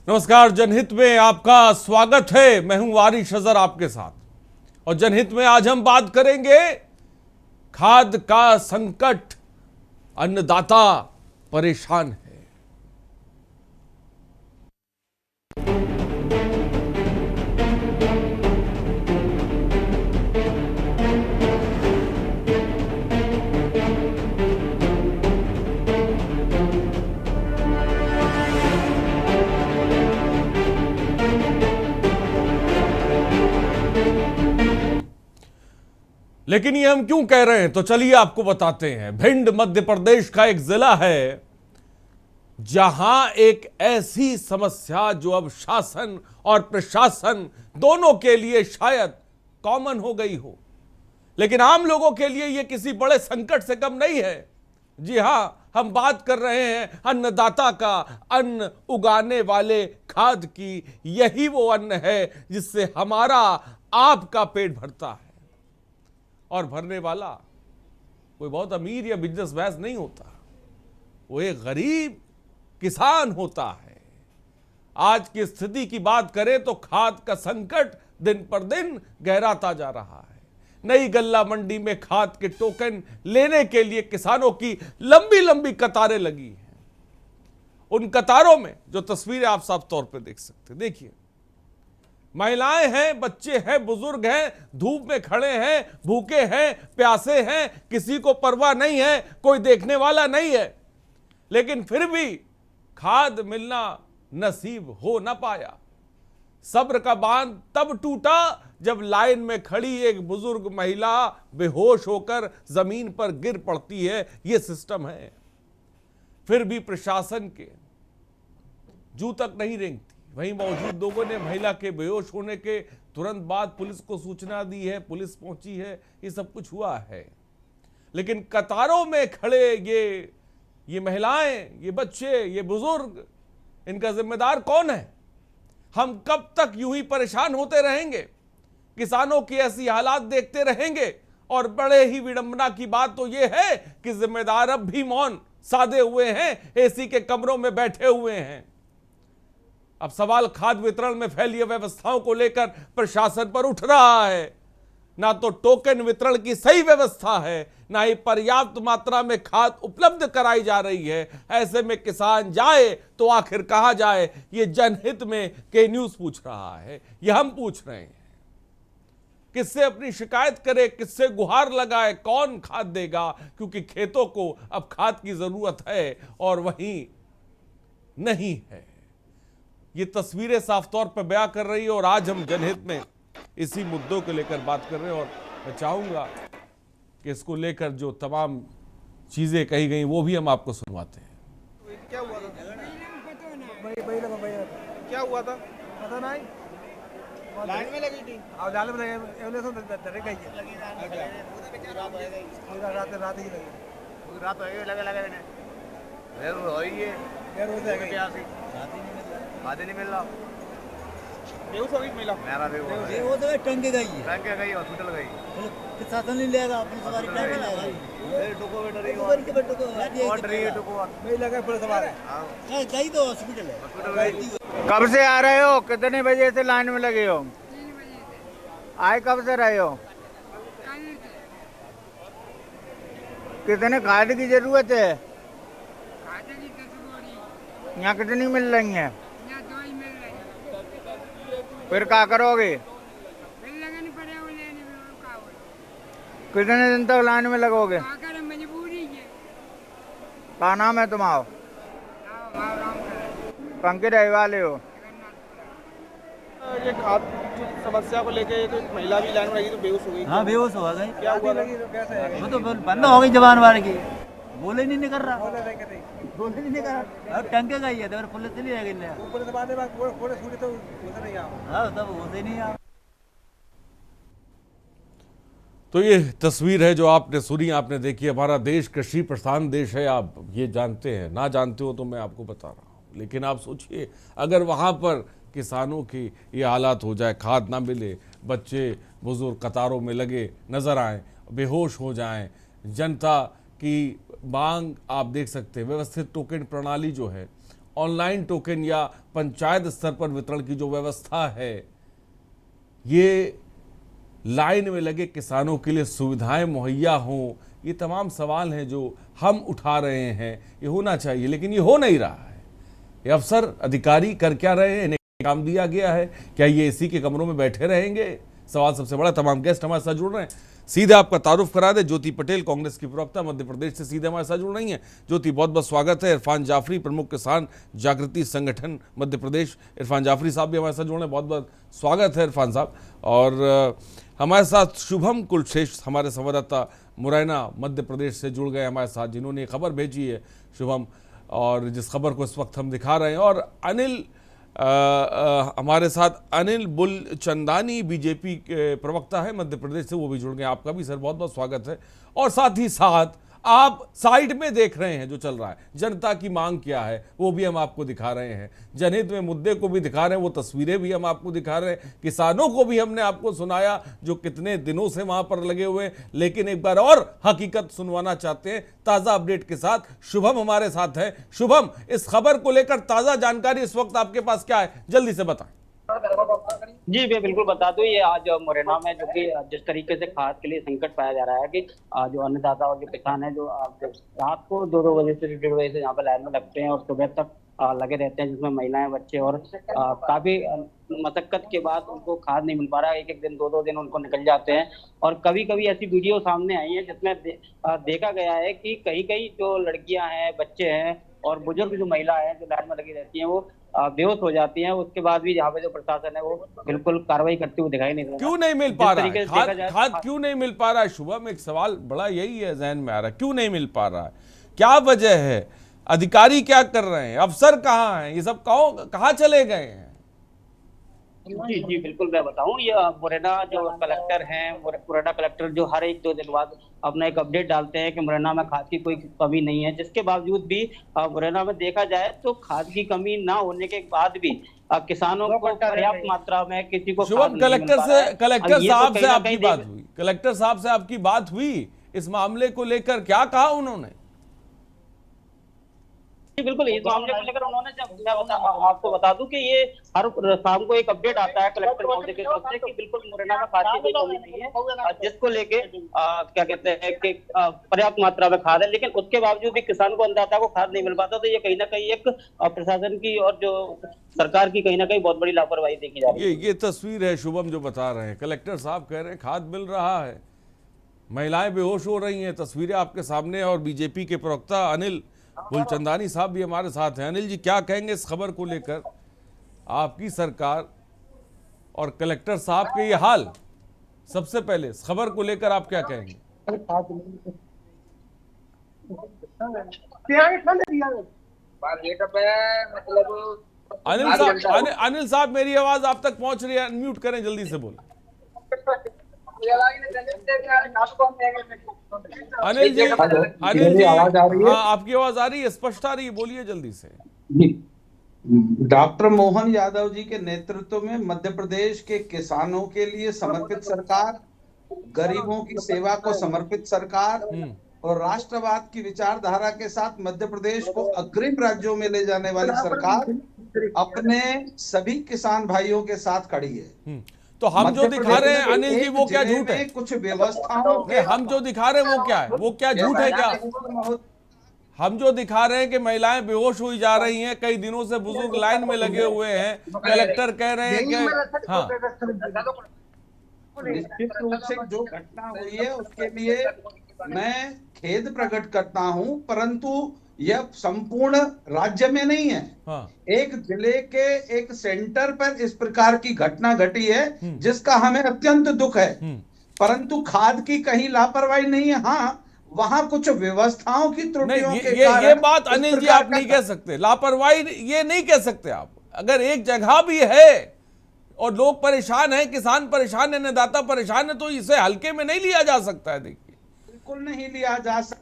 नमस्कार, जनहित में आपका स्वागत है। मैं हूं वारिश अजहर आपके साथ। और जनहित में आज हम बात करेंगे खाद का संकट, अन्नदाता परेशान है। लेकिन ये हम क्यों कह रहे हैं, तो चलिए आपको बताते हैं। भिंड मध्य प्रदेश का एक जिला है जहां एक ऐसी समस्या जो अब शासन और प्रशासन दोनों के लिए शायद कॉमन हो गई हो, लेकिन आम लोगों के लिए यह किसी बड़े संकट से कम नहीं है। जी हां, हम बात कर रहे हैं अन्नदाता का, अन्न उगाने वाले खाद की। यही वो अन्न है जिससे हमारा आपका पेट भरता है। और भरने वाला कोई बहुत अमीर या बिजनेस मैन नहीं होता, वो एक गरीब किसान होता है। आज की स्थिति की बात करें तो खाद का संकट दिन पर दिन गहराता जा रहा है। नई गल्ला मंडी में खाद के टोकन लेने के लिए किसानों की लंबी लंबी कतारें लगी हैं। उन कतारों में जो तस्वीरें आप साफ तौर पर देख सकते हैं, देखिए, महिलाएं हैं, बच्चे हैं, बुजुर्ग हैं, धूप में खड़े हैं, भूखे हैं, प्यासे हैं, किसी को परवाह नहीं है, कोई देखने वाला नहीं है। लेकिन फिर भी खाद मिलना नसीब हो ना पाया। सब्र का बांध तब टूटा जब लाइन में खड़ी एक बुजुर्ग महिला बेहोश होकर जमीन पर गिर पड़ती है। यह सिस्टम है। फिर भी प्रशासन के जू तक नहीं रेंगती। वहीं मौजूद लोगों ने महिला के बेहोश होने के तुरंत बाद पुलिस को सूचना दी है, पुलिस पहुंची है, ये सब कुछ हुआ है। लेकिन कतारों में खड़े ये महिलाएं, ये बच्चे, ये बुजुर्ग, इनका जिम्मेदार कौन है? हम कब तक यूं ही परेशान होते रहेंगे, किसानों की ऐसी हालात देखते रहेंगे? और बड़े ही विडंबना की बात तो यह है कि जिम्मेदार अब भी मौन साधे हुए हैं, एसी के कमरों में बैठे हुए हैं। अब सवाल खाद वितरण में फैली अव्यवस्थाओं को लेकर प्रशासन पर उठ रहा है। ना तो टोकन वितरण की सही व्यवस्था है, ना ही पर्याप्त मात्रा में खाद उपलब्ध कराई जा रही है। ऐसे में किसान जाए तो आखिर कहां जाए? ये जनहित में के न्यूज पूछ रहा है, ये हम पूछ रहे हैं। किससे अपनी शिकायत करे, किससे गुहार लगाए? कौन खाद देगा? क्योंकि खेतों को अब खाद की जरूरत है और वहीं नहीं है। ये तस्वीरें साफ तौर पर बयां कर रही है। और आज हम जनहित में इसी मुद्दों को लेकर बात कर रहे हैं। और मैं चाहूंगा कि इसको लेकर जो तमाम चीजें कही गई वो भी हम आपको सुनवाते हैं। क्या हुआ था? क्या हुआ था? पता नहीं, लाइन में लगी थी। अब जाल में लगे डरे गई रात ही लगी। रात हो गई, लगे ने फिर होई ये यार रोज है प्यासी खादे नहीं मिल रहा। बेहोश हो गई महिला। मेरा बेहोश ये वो तो टंग गई है, टंग गई, हॉस्पिटल गई। प्रशासन नहीं लेगा, अपनी सवारी टंग लगाएगा। फिर टुको बैठ रही ऊपर के बेटो को और रही है टुको नहीं लगा पुलिस सवारी। हां गई तो हॉस्पिटल है। हॉस्पिटल गई। कब से आ रहे हो? कितने बजे से लाइन में लगे हो? 3 बजे से। आए कब से रहे हो? कल से। कितने खाद की जरूरत है? खाते की 10 बोरी। यहाँ कितनी मिल रही है? यहाँ 2 ही मिल रही है। फिर क्या करोगे? फिर लगन पड़े वो लेने में रुका हुआ। कितने दिन तक लाइन में लगोगे? आकर मजबूरी है। क्या नाम है तुम्हारा? आओ राम कर। कहाँ के रहने वाले हो? ये खाद की समस्या को लेके एक महिला भी लाइन में लगी तो बेहोश हो गई। हाँ, बेहोश हो गई। क्या हुआ था? वो तो बंद हो गई जबान वाले की, बोले नहीं निकल रहा, बोले नहीं निकल रहा। अब टंके गई है तो पुलिस नहीं रह गई। पुलिस बात है, थोड़े छूटे तो उसे नहीं आओ। हाँ, तब होते नहीं आ। तो ये तस्वीर है जो आपने सुनी, आपने देखी। हमारा देश कृषि प्रधान देश है, आप ये जानते हैं। ना जानते हो तो मैं आपको बता रहा हूँ। लेकिन आप सोचिए, अगर वहाँ पर किसानों की ये हालात हो जाए, खाद ना मिले, बच्चे बुजुर्ग कतारों में लगे नजर आए, बेहोश हो जाएं, जनता की मांग आप देख सकते हैं। व्यवस्थित टोकन प्रणाली जो है ऑनलाइन टोकन या पंचायत स्तर पर वितरण की जो व्यवस्था है, ये लाइन में लगे किसानों के लिए सुविधाएं मुहैया हों, ये तमाम सवाल हैं जो हम उठा रहे हैं। ये होना चाहिए, लेकिन ये हो नहीं रहा है। ये अफसर अधिकारी कर क्या रहे हैं? इन्हें काम दिया गया है, क्या ये एसी के कमरों में बैठे रहेंगे? सवाल सबसे बड़ा। तमाम गेस्ट हमारे साथ जुड़ रहे हैं। सीधे आपका तारुफ करा दे, ज्योति पटेल कांग्रेस की प्रवक्ता मध्य प्रदेश से सीधे हमारे साथ जुड़ रही हैं। ज्योति, बहुत बहुत स्वागत है। इरफान जाफरी, प्रमुख किसान जागृति संगठन मध्य प्रदेश, इरफान जाफरी साहब भी हमारे साथ जुड़ रहे हैं, बहुत बहुत स्वागत है इरफान साहब। और हमारे साथ शुभम कुलश्रेष्ठ, हमारे संवाददाता मुरैना मध्य प्रदेश से जुड़ गए हमारे साथ, जिन्होंने ये खबर भेजी है शुभम, और जिस खबर को इस वक्त हम दिखा रहे हैं। और अनिल हमारे साथ अनिल बुलचंदानी बीजेपी के प्रवक्ता है मध्य प्रदेश से, वो भी जुड़ गए। आपका भी सर बहुत बहुत स्वागत है। और साथ ही साथ आप साइड में देख रहे हैं जो चल रहा है, जनता की मांग क्या है वो भी हम आपको दिखा रहे हैं, जनहित में मुद्दे को भी दिखा रहे हैं, वो तस्वीरें भी हम आपको दिखा रहे हैं, किसानों को भी हमने आपको सुनाया जो कितने दिनों से वहां पर लगे हुए। लेकिन एक बार और हकीकत सुनवाना चाहते हैं ताज़ा अपडेट के साथ। शुभम हमारे साथ है। शुभम, इस खबर को लेकर ताज़ा जानकारी इस वक्त आपके पास क्या है, जल्दी से बताएं। जी मैं बिल्कुल बता दूं, ये आज मुरैना में जो कि जिस तरीके से खाद के लिए संकट पाया जा रहा है कि जो अन्नदाता और जो किसान है जो रात को 2-2 बजे से 1:30 बजे से यहाँ पर लाइन में लगते हैं और सुबह तक लगे रहते हैं, जिसमें महिलाएं बच्चे और काफी मशक्कत के बाद उनको खाद नहीं मिल पा रहा है। एक दिन 2-2 दिन उनको निकल जाते हैं और कभी कभी ऐसी वीडियो सामने आई है जिसमें देखा गया है कि कहीं कहीं जो लड़कियां हैं, बच्चे हैं और बुजुर्ग जो महिला है जो लाइन में लगी रहती हैं वो बेहोश हो जाती हैं। उसके बाद भी यहाँ पे जो प्रशासन है वो बिल्कुल कार्रवाई करते हुए दिखाई नहीं दे रहा। क्यों नहीं मिल पा रहा है खाद क्यों नहीं मिल पा रहा है शुभम? एक सवाल बड़ा यही है जहन में आ रहा है, क्यों नहीं मिल पा रहा है, क्या वजह है? अधिकारी क्या कर रहे हैं? अफसर कहाँ हैं? ये सब कहाँ चले गए हैं? जी जी बिल्कुल मैं बताऊं, ये मुरैना जो कलेक्टर हैं, मुरैना कलेक्टर जो हर 1-2 दिन बाद अपना एक अपडेट डालते हैं कि मुरैना में खाद की कोई कमी नहीं है, जिसके बावजूद भी मुरैना में देखा जाए तो खाद की कमी ना होने के बाद भी किसानों को पर्याप्त मात्रा में किसी को शुभम, कलेक्टर साहब से आपकी बात हुई, कलेक्टर साहब से आपकी बात हुई इस मामले को लेकर, क्या कहा उन्होंने? बिल्कुल, इस मामले को लेकर उन्होंने, जब मैं आपको बता दूं कि ये हर शाम को एक अपडेट आता है कलेक्टर महोदय की तरफ से कि बिल्कुल मुरैना में खाद की कोई कमी नहीं है, जिसको लेके क्या कहते हैं कि पर्याप्त मात्रा में खाद है। लेकिन उसके बावजूद भी किसान को, अन्नदाता को खाद नहीं मिल पाता, तो ये कहीं ना कहीं एक प्रशासन की और जो सरकार की कहीं ना कहीं बहुत बड़ी लापरवाही देखी जा रही है। ये तस्वीर है शुभम जो बता रहे हैं, कलेक्टर साहब कह रहे हैं खाद मिल रहा है, महिलाएं बेहोश हो रही हैं, तस्वीरें आपके सामने। और बीजेपी के प्रवक्ता अनिल बुलचंदानी साहब भी हमारे साथ हैं। अनिल जी, क्या कहेंगे इस खबर को लेकर? आपकी सरकार और कलेक्टर साहब के ये हाल, सबसे पहले इस खबर को लेकर आप क्या कहेंगे? अनिल साहब मेरी आवाज आप तक पहुंच रही है? अनम्यूट करें, जल्दी से बोलें। अनिल जी आवाज आ रही है? हाँ, आपकी आवाज आ रही है, स्पष्ट आ रही है, बोलिए जल्दी से। डॉक्टर मोहन यादव जी के नेतृत्व में मध्य प्रदेश के किसानों के लिए समर्पित सरकार, गरीबों की सेवा को समर्पित सरकार और राष्ट्रवाद की विचारधारा के साथ मध्य प्रदेश को अग्रिम राज्यों में ले जाने वाली सरकार अपने सभी किसान भाइयों के साथ खड़ी है। तो हम जो दिखा रहे हैं अनिल जी, वो क्या झूठ है? कुछ व्यवस्थाओं में हम जो दिखा रहे हैं वो क्या है? वो क्या झूठ है? क्या हम जो दिखा रहे हैं कि महिलाएं बेहोश हुई जा रही हैं, कई दिनों से बुजुर्ग लाइन में लगे हुए हैं, कलेक्टर कह रहे हैं कि हाँ, निश्चित रूप से जो घटना हुई है उसके लिए मैं खेद प्रकट करता हूं, परंतु यह संपूर्ण राज्य में नहीं है। हाँ। एक जिले के एक सेंटर पर इस प्रकार की घटना घटी है जिसका हमें अत्यंत दुख है, परंतु खाद की कहीं लापरवाही नहीं है। हाँ, वहां कुछ व्यवस्थाओं की त्रुटियों के कारण ये बात अनिल जी आप नहीं कह सकते, लापरवाही ये नहीं कह सकते आप। अगर एक जगह भी है और लोग परेशान हैं, किसान परेशान है, अन्नदाता परेशान है, तो इसे हल्के में नहीं लिया जा सकता है। देखिए, बिल्कुल नहीं लिया जा सकता।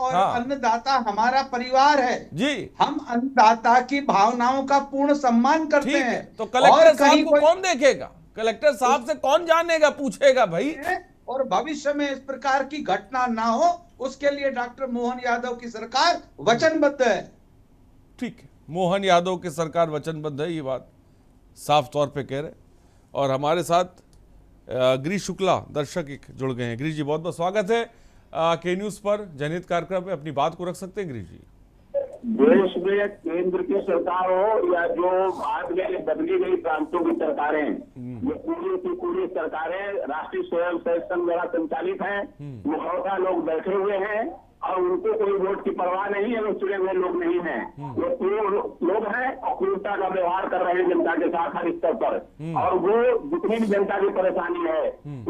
और अन्नदाता हमारा परिवार है जी, हम अन्नदाता की भावनाओं का पूर्ण सम्मान करते हैं। तो कलेक्टर साहब को कौन देखेगा? कलेक्टर साहब से कौन जानेगा, पूछेगा भाई? और भविष्य में इस प्रकार की घटना ना हो उसके लिए डॉक्टर मोहन यादव की सरकार वचनबद्ध है। ठीक है, मोहन यादव की सरकार वचनबद्ध है, ये बात साफ तौर पे कह रहे। और हमारे साथ गिरीश शुक्ला दर्शक एक जुड़ गए हैं। गिरीश जी बहुत बहुत स्वागत है के न्यूज पर। जनहित कार्यक्रम में अपनी बात को रख सकते हैं गिरीश जी। देश में केंद्र की सरकार हो या जो बाद में बदली गई प्रांतों की सरकारें, ये पूरी की पूरी सरकारें राष्ट्रीय स्वयं सेवक संघ द्वारा संचालित है। मुखौटा लोग बैठे हुए हैं और उनको कोई वोट की परवाह नहीं है, वो चुने हुए लोग नहीं हैं, वो क्रूर लोग हैं और क्रूरता का व्यवहार कर रहे हैं जनता के साथ हर स्तर पर। और वो जितनी भी जनता की परेशानी है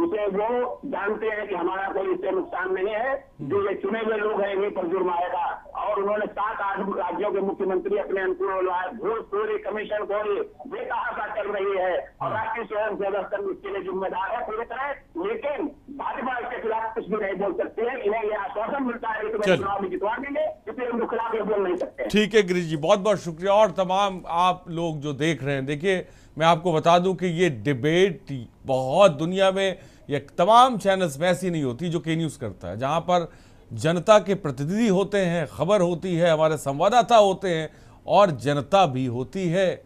उसे वो जानते हैं कि हमारा कोई इससे नुकसान नहीं है, जो ये चुने हुए लोग हैं इन्हीं पर जुर्म आएगा। और उन्होंने 7-8 राज्यों के मुख्यमंत्री अपने अनुकूल बुलाए, भोजपुरी कमीशन को बेतहाशा चल रही है और राष्ट्रीय स्वयं सेवक संघ इसके लिए जिम्मेदार है पूरी तरह। लेकिन भाजपा इसके खिलाफ कुछ भी नहीं बोल सकती है, इन्हें यह आश्वासन मिलता है कि चुनाव में जितवा देंगे, इसलिए उनके खिलाफ ये बोल नहीं सकते। ठीक है गिरीश जी, बहुत बहुत शुक्रिया। और तमाम आप लोग जो देख रहे हैं, देखिए मैं आपको बता दूं कि ये डिबेट बहुत दुनिया में ये तमाम चैनल्स में ऐसी नहीं होती जो के न्यूज़ करता है, जहां पर जनता के प्रतिनिधि होते हैं, खबर होती है, हमारे संवाददाता होते हैं और जनता भी होती है।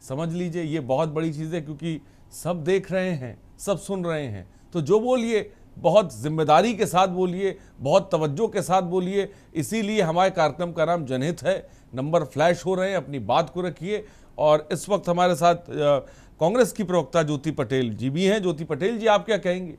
समझ लीजिए ये बहुत बड़ी चीज़ है, क्योंकि सब देख रहे हैं, सब सुन रहे हैं। तो जो बोलिए बहुत जिम्मेदारी के साथ बोलिए, बहुत तवज्जो के साथ बोलिए। इसीलिए हमारे कार्यक्रम का नाम जनहित है। नंबर फ्लैश हो रहे हैं, अपनी बात को रखिए। और इस वक्त हमारे साथ कांग्रेस की प्रवक्ता ज्योति पटेल जी भी हैं। ज्योति पटेल जी, आप क्या कहेंगे?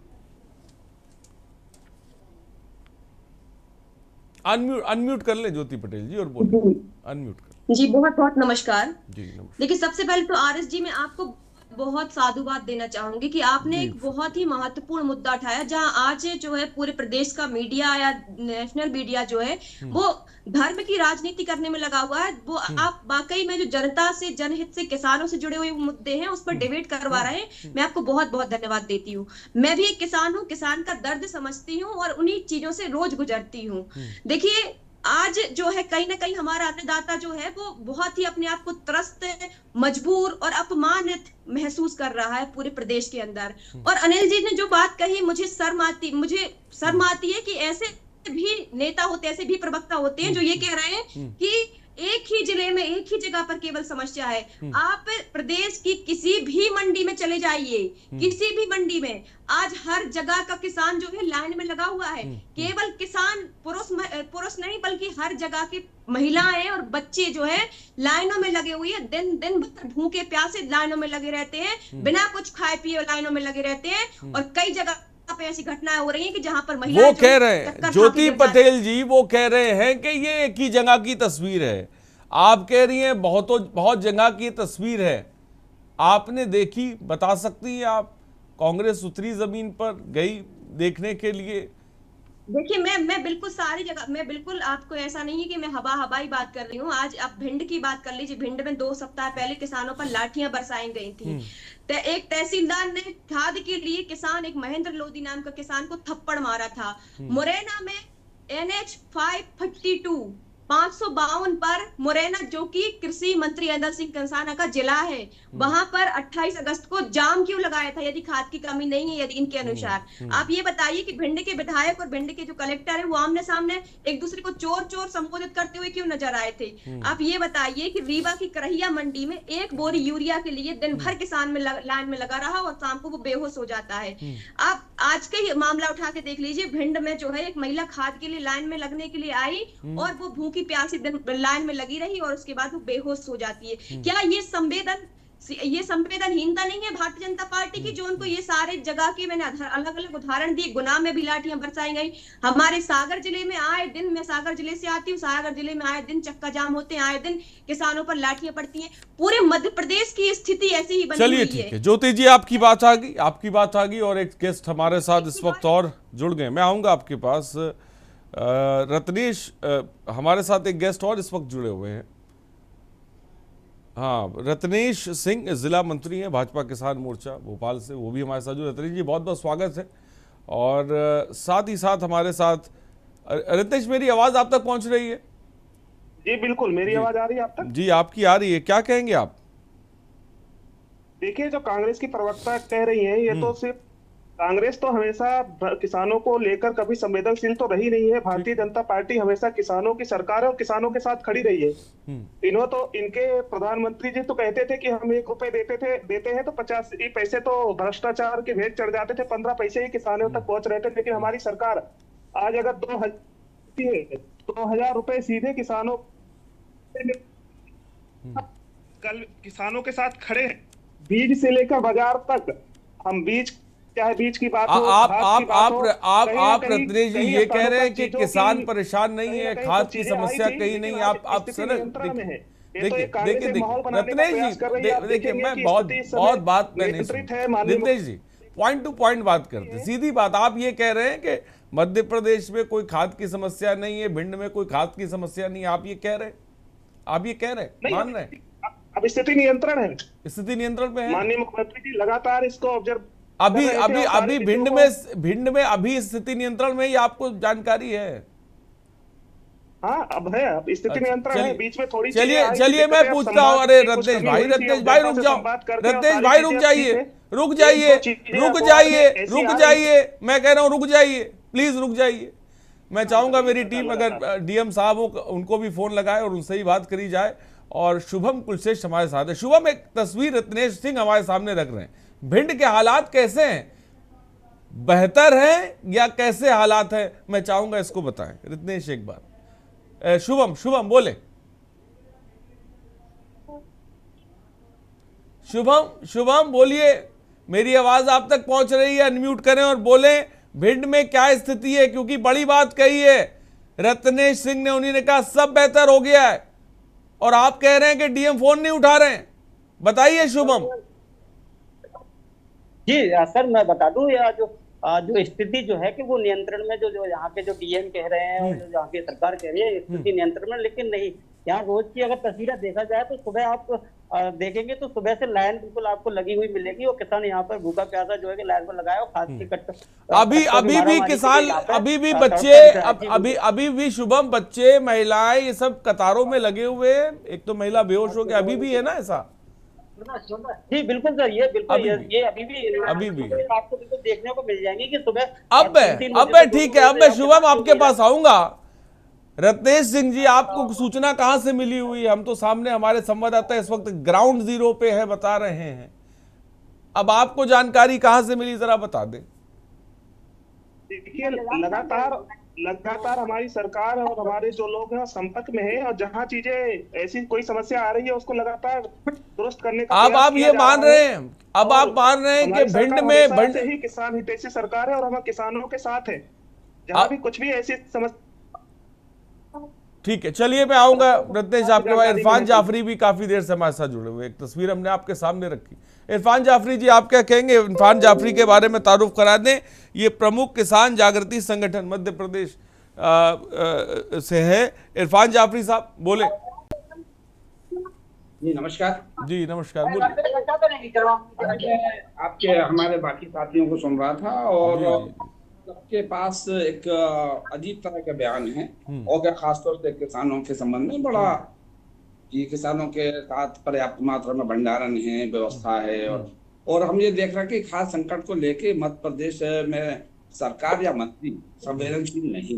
अनम्यूट कर लें ज्योति पटेल जी और बोलिए। अनम्यूट कर जी। बहुत बहुत नमस्कार जी। नमस्कार। देखिए, सबसे पहले तो आरएस जी मैं आपको बहुत साधुवाद देना चाहूंगी कि आपने एक बहुत ही महत्वपूर्ण मुद्दा उठाया, जहां आज जो है पूरे प्रदेश का मीडिया या नेशनल मीडिया जो है वो धर्म की राजनीति करने में लगा हुआ है। वो आप वाकई में जो जनता से, जनहित से, किसानों से जुड़े हुए मुद्दे हैं उस पर डिबेट करवा रहे हैं। मैं आपको बहुत बहुत धन्यवाद देती हूँ। मैं भी एक किसान हूँ, किसान का दर्द समझती हूँ और उन्हीं चीजों से रोज गुजरती हूँ। देखिए, आज जो है कहीं ना कहीं हमारा अन्नदाता जो है वो बहुत ही अपने आप को त्रस्त, मजबूर और अपमानित महसूस कर रहा है पूरे प्रदेश के अंदर। और अनिल जी ने जो बात कही, मुझे शर्म आती है कि ऐसे भी नेता होते, ऐसे भी प्रवक्ता होते हैं जो ये कह रहे हैं कि एक ही जिले में, एक ही जगह पर केवल समस्या है। आप प्रदेश की किसी भी मंडी में चले जाइए, किसी भी मंडी में आज हर जगह का किसान जो है लाइन में लगा हुआ है। केवल किसान पुरुष नहीं बल्कि हर जगह की महिलाएं और बच्चे जो है लाइनों में लगे हुए हैं। दिन भर भूखे प्यासे लाइनों में लगे रहते हैं, बिना कुछ खाए पिए लाइनों में लगे रहते हैं। और कई जगह पे ऐसी घटनाएं हो रही हैं कि जहां पर महिलाएं, वो कह रहे हैं ज्योति पटेल जी, वो कह रहे हैं कि ये एक ही जगह की तस्वीर है। आप कह रही हैं बहुत जगह की तस्वीर है। आपने देखी, बता सकती हैं आप? कांग्रेस उतरी जमीन पर गई देखने के लिए? देखिए, मैं बिल्कुल सारी जगह, मैं बिल्कुल, आपको ऐसा नहीं है कि मैं हवाई बात कर रही हूँ। आज आप भिंड की बात कर लीजिए। भिंड में 2 सप्ताह पहले किसानों पर लाठियां बरसाई गई थी। एक तहसीलदार ने खाद के लिए एक महेंद्र लोधी नाम का किसान को थप्पड़ मारा था। मुरैना में NH 552 552 पर मुरैना, जो कि कृषि मंत्री अनिल सिंह कंसाना का जिला है, वहां पर 28 अगस्त को जाम क्यों लगाया था यदि खाद की कमी नहीं है, यदि इनके अनुसार? आप ये बताइए कि भिंड के विधायक और भिंड के जो कलेक्टर है वो आमने सामने एक दूसरे को चोर चोर संबोधित करते हुए क्यों नजर आए थे? आप ये बताइए कि रीवा की करहिया मंडी में 1 बोरी यूरिया के लिए दिन भर किसान में लाइन में लगा रहा और शाम को वो बेहोश हो जाता है। आप आज का ही मामला उठा के देख लीजिए। भिंड में जो है एक महिला खाद के लिए लाइन में लगने के लिए आई और वो भूखी प्यासी दिन लाइन में लगी रही और उसके बाद वो बेहोश हो जाती है। क्या ये संवेदनहीनता नहीं है भारतीय जनता पार्टी की, जो उनको ये सारे जगह के, मैंने अलग अलग उदाहरण दिए, गुना में भी लाठियां बरसाई गई। हमारे सागर जिले में आए दिन, मैं सागर जिले से आती हूँ, सागर जिले में आए दिन चक्का जाम होते हैं, आए दिन किसानों पर लाठियां पड़ती हैं। पूरे मध्य प्रदेश की स्थिति ऐसी ही बनी हुई है। चलिए ठीक है ज्योति जी, आपकी बात आ गई और एक गेस्ट हमारे साथ इस वक्त और जुड़ गए। मैं आऊंगा आपके पास। रत्नेश, हमारे साथ एक गेस्ट और इस वक्त जुड़े हुए हैं। हाँ, रत्नेश सिंह जिला मंत्री हैं भाजपा किसान मोर्चा भोपाल से, वो भी हमारे साथ जुड़े। रत्नेश जी बहुत बहुत स्वागत है। और साथ ही साथ हमारे साथ रत्नेश, मेरी आवाज आप तक पहुंच रही है? जी बिल्कुल, मेरी आवाज आ रही है आप तक? जी आपकी आ रही है। क्या कहेंगे आप? देखिए, जो कांग्रेस की प्रवक्ता कह रही है ये तो सिर्फ कांग्रेस तो हमेशा किसानों को लेकर कभी संवेदनशील तो रही नहीं है। भारतीय जनता पार्टी हमेशा किसानों की सरकार है और किसानों के साथ खड़ी रही है। इनके प्रधानमंत्री जी तो कहते थे कि हम 1 रुपए देते हैं तो 50 पैसे तो भ्रष्टाचार के भेंट चढ़ जाते थे, 15 पैसे ही किसानों तक पहुंच रहे थे। लेकिन हमारी सरकार आज अगर 2000 रुपए सीधे किसानों कल किसानों के साथ खड़े हैं, बीज से लेकर बाजार तक। हम चाहे बीज की बात हो, आप रत्नेश जी ये कह रहे हैं कि किसान परेशान नहीं है, खाद की समस्या कहीं नहीं। आप सर देखिए रत्नेश जी, देखिए मैं बहुत बात में नहीं सुन। रत्नेश जी पॉइंट टू पॉइंट बात करते, सीधी बात। आप ये कह रहे हैं कि मध्य प्रदेश में कोई खाद की समस्या नहीं है, भिंड में कोई खाद की समस्या नहीं है, आप ये कह रहे हैं, मान रहे हैं? अब स्थिति नियंत्रण है, स्थिति नियंत्रण पे है। माननीय मुख्यमंत्री जी लगातार इसको ऑब्जर्व अभी भिंड में अभी स्थिति नियंत्रण में ही आपको जानकारी है? हाँ, अब है, अब स्थिति नियंत्रण है। बीच में थोड़ी चलिए मैं पूछता हूँ। अरे रत्नेश भाई रुक जाओ, रत्नेश भाई रुक जाइए, मैं कह रहा हूँ रुक जाइए, प्लीज रुक जाइए। मैं चाहूंगा मेरी टीम अगर डीएम साहब हो उनको भी फोन लगाए और उनसे ही बात करी जाए। और शुभम कुलश्रेष्ठ हमारे साथ है। शुभम, एक तस्वीर रत्नेश सिंह हमारे सामने रख रहे हैं, भिंड के हालात कैसे हैं, बेहतर हैं या कैसे हालात हैं, मैं चाहूंगा इसको बताएं रत्नेश एक बार। शुभम बोले। शुभम बोलिए, मेरी आवाज आप तक पहुंच रही है? अनम्यूट करें और बोलें भिंड में क्या स्थिति है, क्योंकि बड़ी बात कही है रत्नेश सिंह ने। उन्होंने कहा सब बेहतर हो गया है और आप कह रहे हैं कि डीएम फोन नहीं उठा रहे हैं। बताइए शुभम। जी सर, मैं बता दूं, या जो स्थिति जो है कि वो नियंत्रण में, जो यहाँ के जो डीएम कह रहे हैं और जो यहाँ की सरकार कह रही है स्थिति नियंत्रण में, लेकिन नहीं। यहाँ रोज की अगर तस्वीरें देखा जाए तो सुबह आप देखेंगे तो सुबह से लाइन बिल्कुल आपको लगी हुई मिलेगी और किसान यहाँ पर भूखा प्यासा जो है कि लाइन पर लगाया और खाद की अभी भी किसान, अभी भी बच्चे, अभी भी शुभम बच्चे, महिलाएं, ये सब कतारों में लगे हुए हैं। एक तो महिला बेहोश हो गया, अभी भी है ना ऐसा? जी बिल्कुल सर, ये बिल्कुल ये अभी भी आपको बिल्कुल देखने को मिल जाएंगी कि सुबह अब ठीक है। अब मैं शुभम आपके पास आऊंगा। रत्नेश सिंह जी, आपको सूचना कहां से मिली हुई है? हम तो सामने, हमारे संवाददाता इस वक्त ग्राउंड जीरो पे है, बता रहे हैं। अब आपको जानकारी कहां से मिली, जरा बता दें। देखिए, लगातार हमारी सरकार और हमारे जो लोग हैं संपर्क में है और जहां चीजें ऐसी कोई समस्या आ रही है उसको लगातार दुरुस्त करने का अब आप ये मान रहे हैं, अब आप मान रहे हैं कि भिंड में ही किसान हितैषी सरकार है और हम किसानों के साथ है, जहां भी कुछ भी ऐसी समस्या। ठीक है, चलिए मैं आऊंगा रत्नेश आपके पास। इरफान जाफरी भी काफी देर से हमारे साथ जुड़े हुए, एक तस्वीर हमने आपके सामने रखी। इरफान जाफरी जी, आप क्या कहेंगे? इरफान जाफरी के बारे में तारुफ करा दें। ये प्रमुख किसान जागृति संगठन मध्य प्रदेश से है। इरफान जाफरी साहब बोले। जी नमस्कार। जी नमस्कार, बोलिए। आपके हमारे बाकी साथियों को सुन रहा था और सबके पास एक अजीब तरह का बयान है और क्या खासतौर से किसानों के संबंध में बड़ा, ये किसानों के साथ पर्याप्त मात्रा में भंडारण है, व्यवस्था है और हम ये देख रहे हैं कि खाद्य संकट को लेके मध्य प्रदेश में सरकार या मंत्री संवेदनशील नहीं।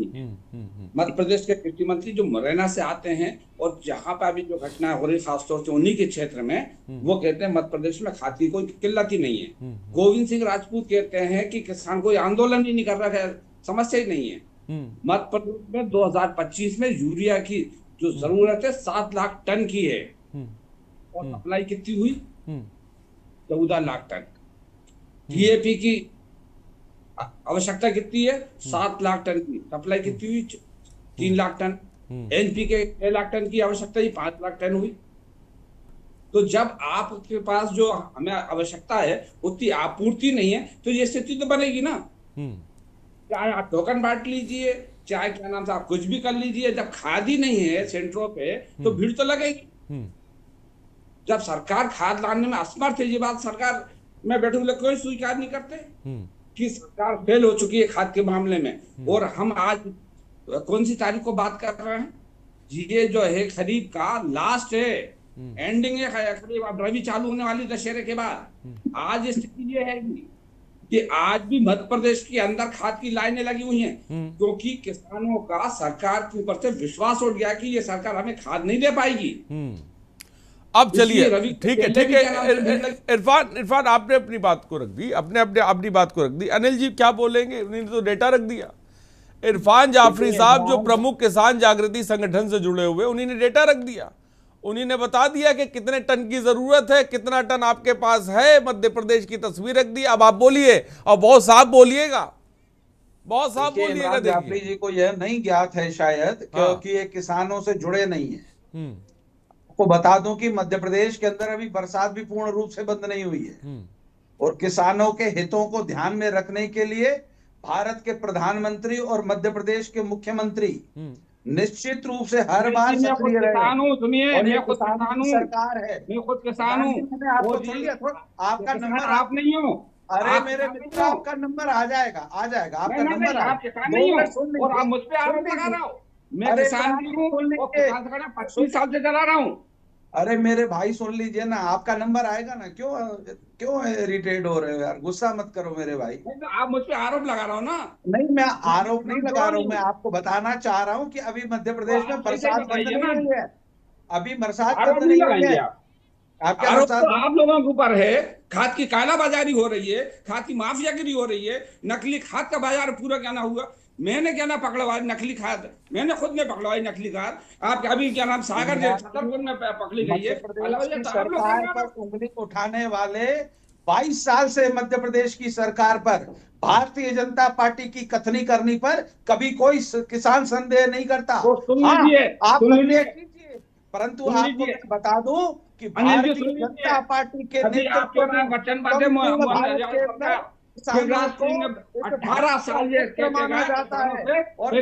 मध्य प्रदेश के कृषि मंत्री जो मुरैना से आते हैं और जहां पर अभी जो घटना हो रही खासतौर से उन्हीं के क्षेत्र में, वो कहते हैं मध्य प्रदेश में खाद की कोई किल्लत ही नहीं है। गोविंद सिंह राजपूत कहते हैं कि किसान कोई आंदोलन ही नहीं कर रहा है, समस्या ही नहीं है। मध्य प्रदेश में 2025 में यूरिया की जो जरूरत है 7 लाख टन की है और सप्लाई कितनी हुई? 14 लाख टन। डीएपी की आवश्यकता कितनी है? 7 लाख टन की। सप्लाई कितनी हुई? 3 lakh ton. NPK 6 lakh ton की आवश्यकता ही 5 लाख टन हुई। तो जब आपके पास जो हमें आवश्यकता है उतनी आपूर्ति नहीं है तो ये स्थिति तो बनेगी ना। चाहे आप टोकन बांट लीजिए, चाहे क्या नाम से आप कुछ भी कर लीजिए, जब खाद ही नहीं है सेंटरों पे तो भीड़ तो लगेगी। जब सरकार खाद लाने में असमर्थ है, ये बात सरकार में बैठे हुए कोई स्वीकार नहीं करते कि सरकार फेल हो चुकी है खाद के मामले में। और हम आज कौन सी तारीख को बात कर रहे हैं? ये जो है खरीफ का लास्ट है, एंडिंग है खरीफ, अब रबी चालू होने वाली दशहरे के बाद। आज स्थिति ये है कि आज भी मध्य प्रदेश के अंदर खाद की लाइनें लगी हुई हैं, क्योंकि किसानों का सरकार के ऊपर से विश्वास उठ गया कि ये सरकार हमें खाद नहीं दे पाएगी। अब चलिए, ठीक है इरफान आपने अपनी बात को रख दी, अपनी बात को रख दी। अनिल जी क्या बोलेंगे? उन्होंने तो डेटा रख दिया। इरफान जाफरी साहब जो प्रमुख किसान जागृति संगठन से जुड़े हुए, उन्होंने डेटा रख दिया। उन्होंने बता दिया कि कितने टन की जरूरत है, कितना टन आपके पास है, मध्य प्रदेश की तस्वीर रख दी। अब आप बोलिए और बहुत साफ बोलिएगा, बहुत साफ बोलिएगा। जाफरी जी को यह नहीं ज्ञात है शायद, क्योंकि ये किसानों से जुड़े नहीं है। आपको बता दूं कि मध्य प्रदेश के अंदर अभी बरसात भी पूर्ण रूप से बंद नहीं हुई है, और किसानों के हितों को ध्यान में रखने के लिए भारत के प्रधानमंत्री और मध्य प्रदेश के मुख्यमंत्री निश्चित रूप से हर बार सक्रिय रहे। सुनिए, मैं खुद सरकार है, मैं खुद किसान हूँ। आपको सुन लिया, आपका नंबर आप नहीं हो। अरे मेरे मित्र, आपका नंबर आ जाएगा आपका नंबर। आप किसान नहीं हो और आप मुझ पे आरोप लगा रहे हो। मैं किसान भी हूँ और किसान संगठन 25 साल से चला रहा हूँ। अरे मेरे भाई सुन लीजिए ना, आपका नंबर आएगा ना। क्यों इरिटेट हो रहे हो यार? गुस्सा मत करो मेरे भाई। आप मुझ पे आरोप लगा रहे हो ना। नहीं, मैं आरोप नहीं लगा रहा हूँ, मैं आपको बताना चाह रहा हूँ कि अभी मध्य प्रदेश में बरसात बंद नहीं हुई है। अभी बरसात बंद नहीं हुई है। आरोप तो आप लोगों के ऊपर है। खाद की कालाबाजारी हो रही है, खाद की माफियागिरी हो रही है, नकली खाद का बाजार पूरा क्या ना हुआ। मैंने क्या ना पकड़वाई नकली खाद, मैंने खुद ने पकड़वाई नकली खाद। आप अभी क्या नाम सागर छतरपुर में पकड़ी गई है। सरकार पर उंगली उठाने वाले 22 साल से मध्य प्रदेश की सरकार पर, भारतीय जनता पार्टी की कथनी करनी पर कभी कोई किसान संदेह नहीं करता। आप संदेह कीजिए, परंतु आपको मैं बता दूं कि भारतीय जनता पार्टी के नेतृत्व में 18 साल माना जाता है, और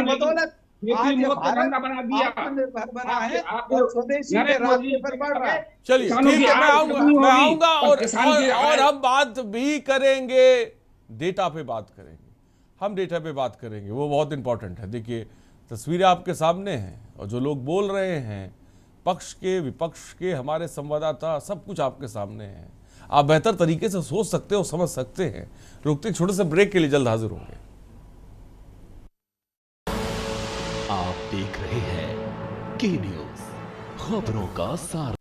बदौलत आत्मनिर्भर बना है और स्वदेशी के रास्ते पर बढ़ रहा है। चलिए ठीक है, मैं आऊंगा और हम बात भी करेंगे, डेटा पे बात करेंगे, हम डेटा पे बात करेंगे, वो बहुत इंपॉर्टेंट है। देखिए तस्वीरें आपके सामने हैं और जो लोग बोल रहे हैं, पक्ष के विपक्ष के, हमारे संवाददाता, सब कुछ आपके सामने है। आप बेहतर तरीके से सोच सकते हो, समझ सकते हैं। रुकते एक छोटे से ब्रेक के लिए, जल्द हाजिर होंगे। आप देख रहे हैं के न्यूज़, खबरों का सार।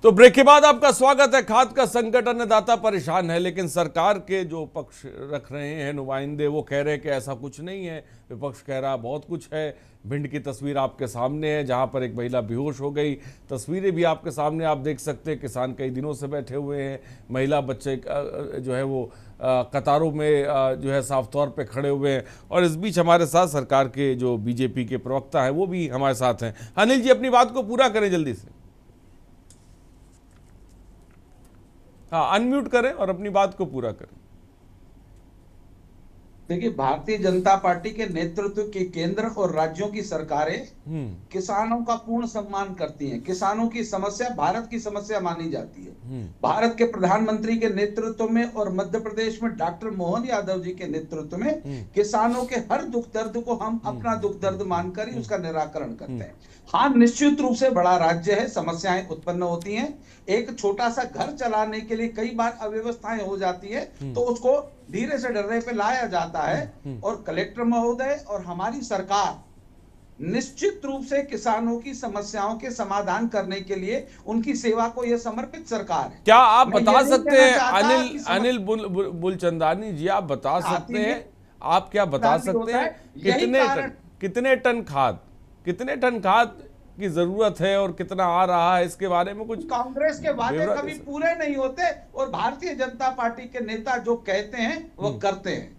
तो ब्रेक के बाद आपका स्वागत है। खाद का संकट, अन्नदाता परेशान है, लेकिन सरकार के जो पक्ष रख रहे हैं नुमाइंदे, वो कह रहे हैं कि ऐसा कुछ नहीं है। विपक्ष कह रहा बहुत कुछ है। भिंड की तस्वीर आपके सामने है, जहां पर एक महिला बेहोश हो गई। तस्वीरें भी आपके सामने आप देख सकते हैं। किसान कई दिनों से बैठे हुए हैं, महिला बच्चे जो है वो कतारों में जो है साफ तौर पे खड़े हुए हैं। और इस बीच हमारे साथ सरकार के जो बीजेपी के प्रवक्ता हैं वो भी हमारे साथ हैं। अनिल जी अपनी बात को पूरा करें जल्दी से। हाँ, अनम्यूट करें और अपनी बात को पूरा करें। देखिए, भारतीय जनता पार्टी के नेतृत्व की केंद्र और राज्यों की सरकारें किसानों का पूर्ण सम्मान करती हैं। किसानों की समस्या भारत की समस्या मानी जाती है। भारत के प्रधानमंत्री के नेतृत्व में और मध्य प्रदेश में डॉक्टर मोहन यादव जी के नेतृत्व में किसानों के हर दुख दर्द को हम अपना दुख दर्द मानकर ही उसका निराकरण करते हैं। हाँ, निश्चित रूप से बड़ा राज्य है, समस्याएं उत्पन्न होती हैं। एक छोटा सा घर चलाने के लिए कई बार अव्यवस्थाएं हो जाती है, तो उसको धीरे से डर्रे पे लाया जाता है। और कलेक्टर महोदय और हमारी सरकार निश्चित रूप से किसानों की समस्याओं के समाधान करने के लिए उनकी सेवा को यह समर्पित सरकार है। क्या आप बता सकते हैं अनिल बुलचंदानी जी, आप बता सकते हैं, आप क्या बता सकते हैं कितने टन खाद की जरूरत है और कितना आ रहा है? इसके बारे में कुछ कांग्रेस के वादे कभी पूरे नहीं होते और भारतीय जनता पार्टी के नेता जो कहते हैं वो करते हैं।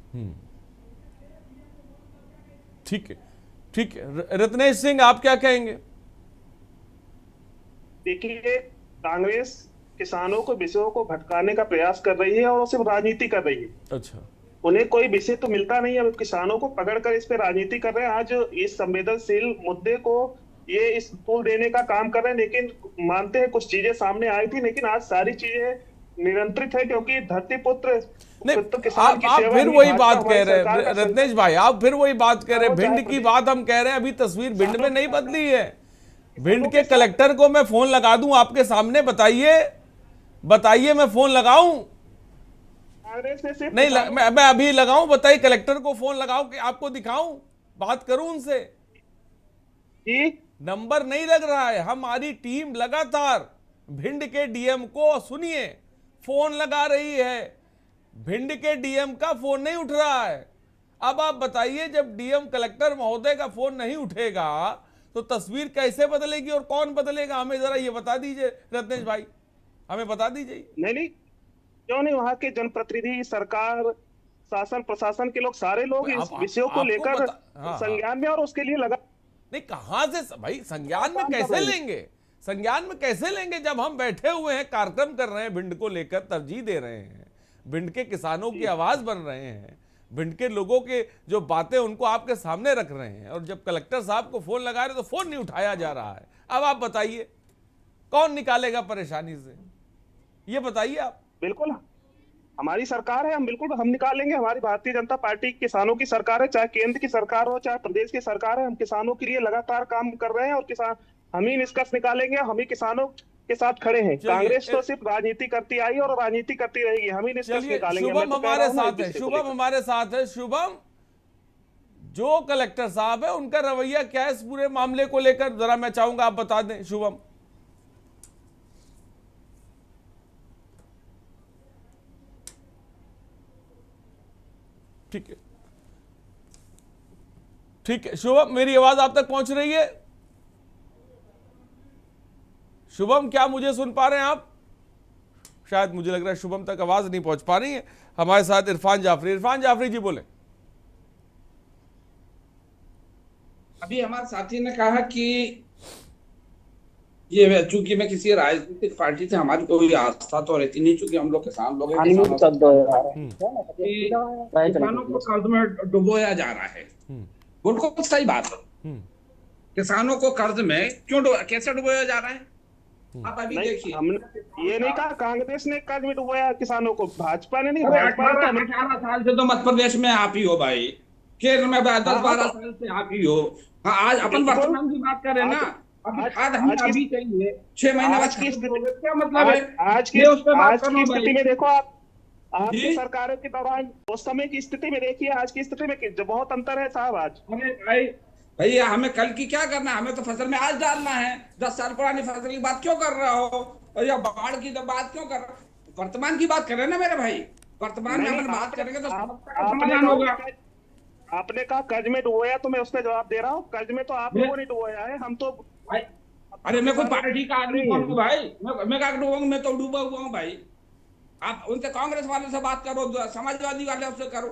ठीक है, ठीक है। रत्नेश सिंह आप क्या कहेंगे? देखिए, कांग्रेस किसानों को विषयों को भटकाने का प्रयास कर रही है और सिर्फ राजनीति कर रही है। अच्छा, उन्हें कोई विषय तो मिलता नहीं है, किसानों को पकड़कर इस पे राजनीति कर रहे हैं। आज इस संवेदनशील मुद्दे को ये इस पुल देने का काम कर रहे हैं, लेकिन मानते हैं कुछ चीजें सामने आई थी, लेकिन आज सारी चीजें नियंत्रित है, क्योंकि धरती पुत्र नहीं, आप फिर वही बात कह रहे हैं रत्नेश भाई, आप फिर वही बात कह रहे हैं। भिंड की बात हम कह रहे हैं, अभी तस्वीर भिंड में नहीं बदली है। भिंड के कलेक्टर को मैं फोन लगा दूं आपके सामने, बताइए मैं फोन लगाऊं? नहीं मैं अभी लगाऊं? बताइए, कलेक्टर को फोन लगाऊं कि आपको दिखाऊं, बात करूं उनसे? नंबर नहीं लग रहा है। हमारी टीम लगातार भिंड के डीएम को, सुनिए, फोन लगा रही है, भिंड के डीएम का फोन नहीं उठ रहा है। अब आप बताइए, जब डीएम कलेक्टर महोदय का फोन नहीं उठेगा तो तस्वीर कैसे बदलेगी और कौन बदलेगा? हमें जरा ये बता दीजिए रत्नेश भाई, हमें बता दीजिए। नहीं, क्यों नहीं, वहां के जनप्रतिनिधि, सरकार, शासन प्रशासन के लोग, सारे लोग इस विषयों को लेकर संज्ञान में और उसके लिए लगा। नहीं, कहां से भाई संज्ञान में कैसे लेंगे? संज्ञान में कैसे लेंगे जब हम बैठे हुए हैं, कार्यक्रम कर रहे हैं, भिंड को लेकर तरजीह दे रहे हैं, भिंड के किसानों की आवाज बन रहे हैं, भिंड के लोगों के जो बातें उनको आपके सामने रख रहे हैं, और जब कलेक्टर साहब को फोन लगा रहे तो फोन नहीं उठाया जा रहा है। अब आप बताइए कौन निकालेगा परेशानी से, ये बताइए आप। बिल्कुल हमारी सरकार है, हम निकालेंगे। हमारी भारतीय जनता पार्टी किसानों की सरकार है, चाहे केंद्र की सरकार हो चाहे प्रदेश की सरकार है, हम किसानों के लिए लगातार काम कर रहे हैं और किसान हम ही निष्कर्ष निकालेंगे। हम ही किसानों के साथ खड़े हैं। कांग्रेस तो सिर्फ राजनीति करती आई और राजनीति करती रहेगी, हम ही निष्कर्ष निकालेंगे। शुभम हमारे साथ है, शुभम हमारे साथ है। शुभम, जो कलेक्टर साहब है उनका रवैया क्या है इस पूरे मामले को लेकर, जरा मैं चाहूंगा आप बता दें शुभम। ठीक है शुभम, मेरी आवाज आप तक पहुंच रही है? शुभम, क्या मुझे सुन पा रहे हैं आप? शायद मुझे लग रहा है शुभम तक आवाज नहीं पहुंच पा रही है। हमारे साथ इरफान जाफरी जी बोले। अभी हमारे साथी ने कहा कि ये, चूंकि मैं किसी राजनीतिक पार्टी से हमारी कोई आस्था तो रहती नहीं, चूंकि हम लोग किसान लोग हैं, किसानों को कर्ज में डुबोया जा रहा है। बिल्कुल सही बात है। किसानों को कर्ज में कैसे डुबोया जा रहा है? आप अभी देखिए, हमने ये नहीं कहा कांग्रेस ने कर्ज में डुबोया किसानों को, भाजपा ने नहीं। 18 साल से तो मध्य प्रदेश में आप ही हो भाई, केरल में 10-12 साल से आप ही हो। आज अपन वर्तमान की बात करें ना, अभी चाहिए 6 महीने आज की स्थिति, क्या मतलब है? आज की स्थिति में देखो आप, आपकी सरकारों के दौरान उस समय की स्थिति में देखिए, आज की स्थिति में बहुत अंतर है साहब। आज भैया हमें कल की क्या करना है, हमें तो फसल में आज डालना है। 10 साल पुरानी फसल की बात क्यों कर रहा हो, और या बाढ़ की तो बात क्यों कर रहा हो? वर्तमान की बात करें ना मेरे भाई, वर्तमान में अपन बात करेंगे तो समाधान होगा। आपने कहा कर्ज में डुबोया, तो मैं उसका जवाब दे रहा हूँ। कर्ज में तो आप लोगों ने डुबोया है, हम तो अरे मैं कोई पार्टी का आदमी हूँ भाई, मैं क्या डूबूंगा? मैं तो डूबा हुआ हूँ भाई। आप उनसे कांग्रेस वाले से बात करो, समाजवादी वाले से करो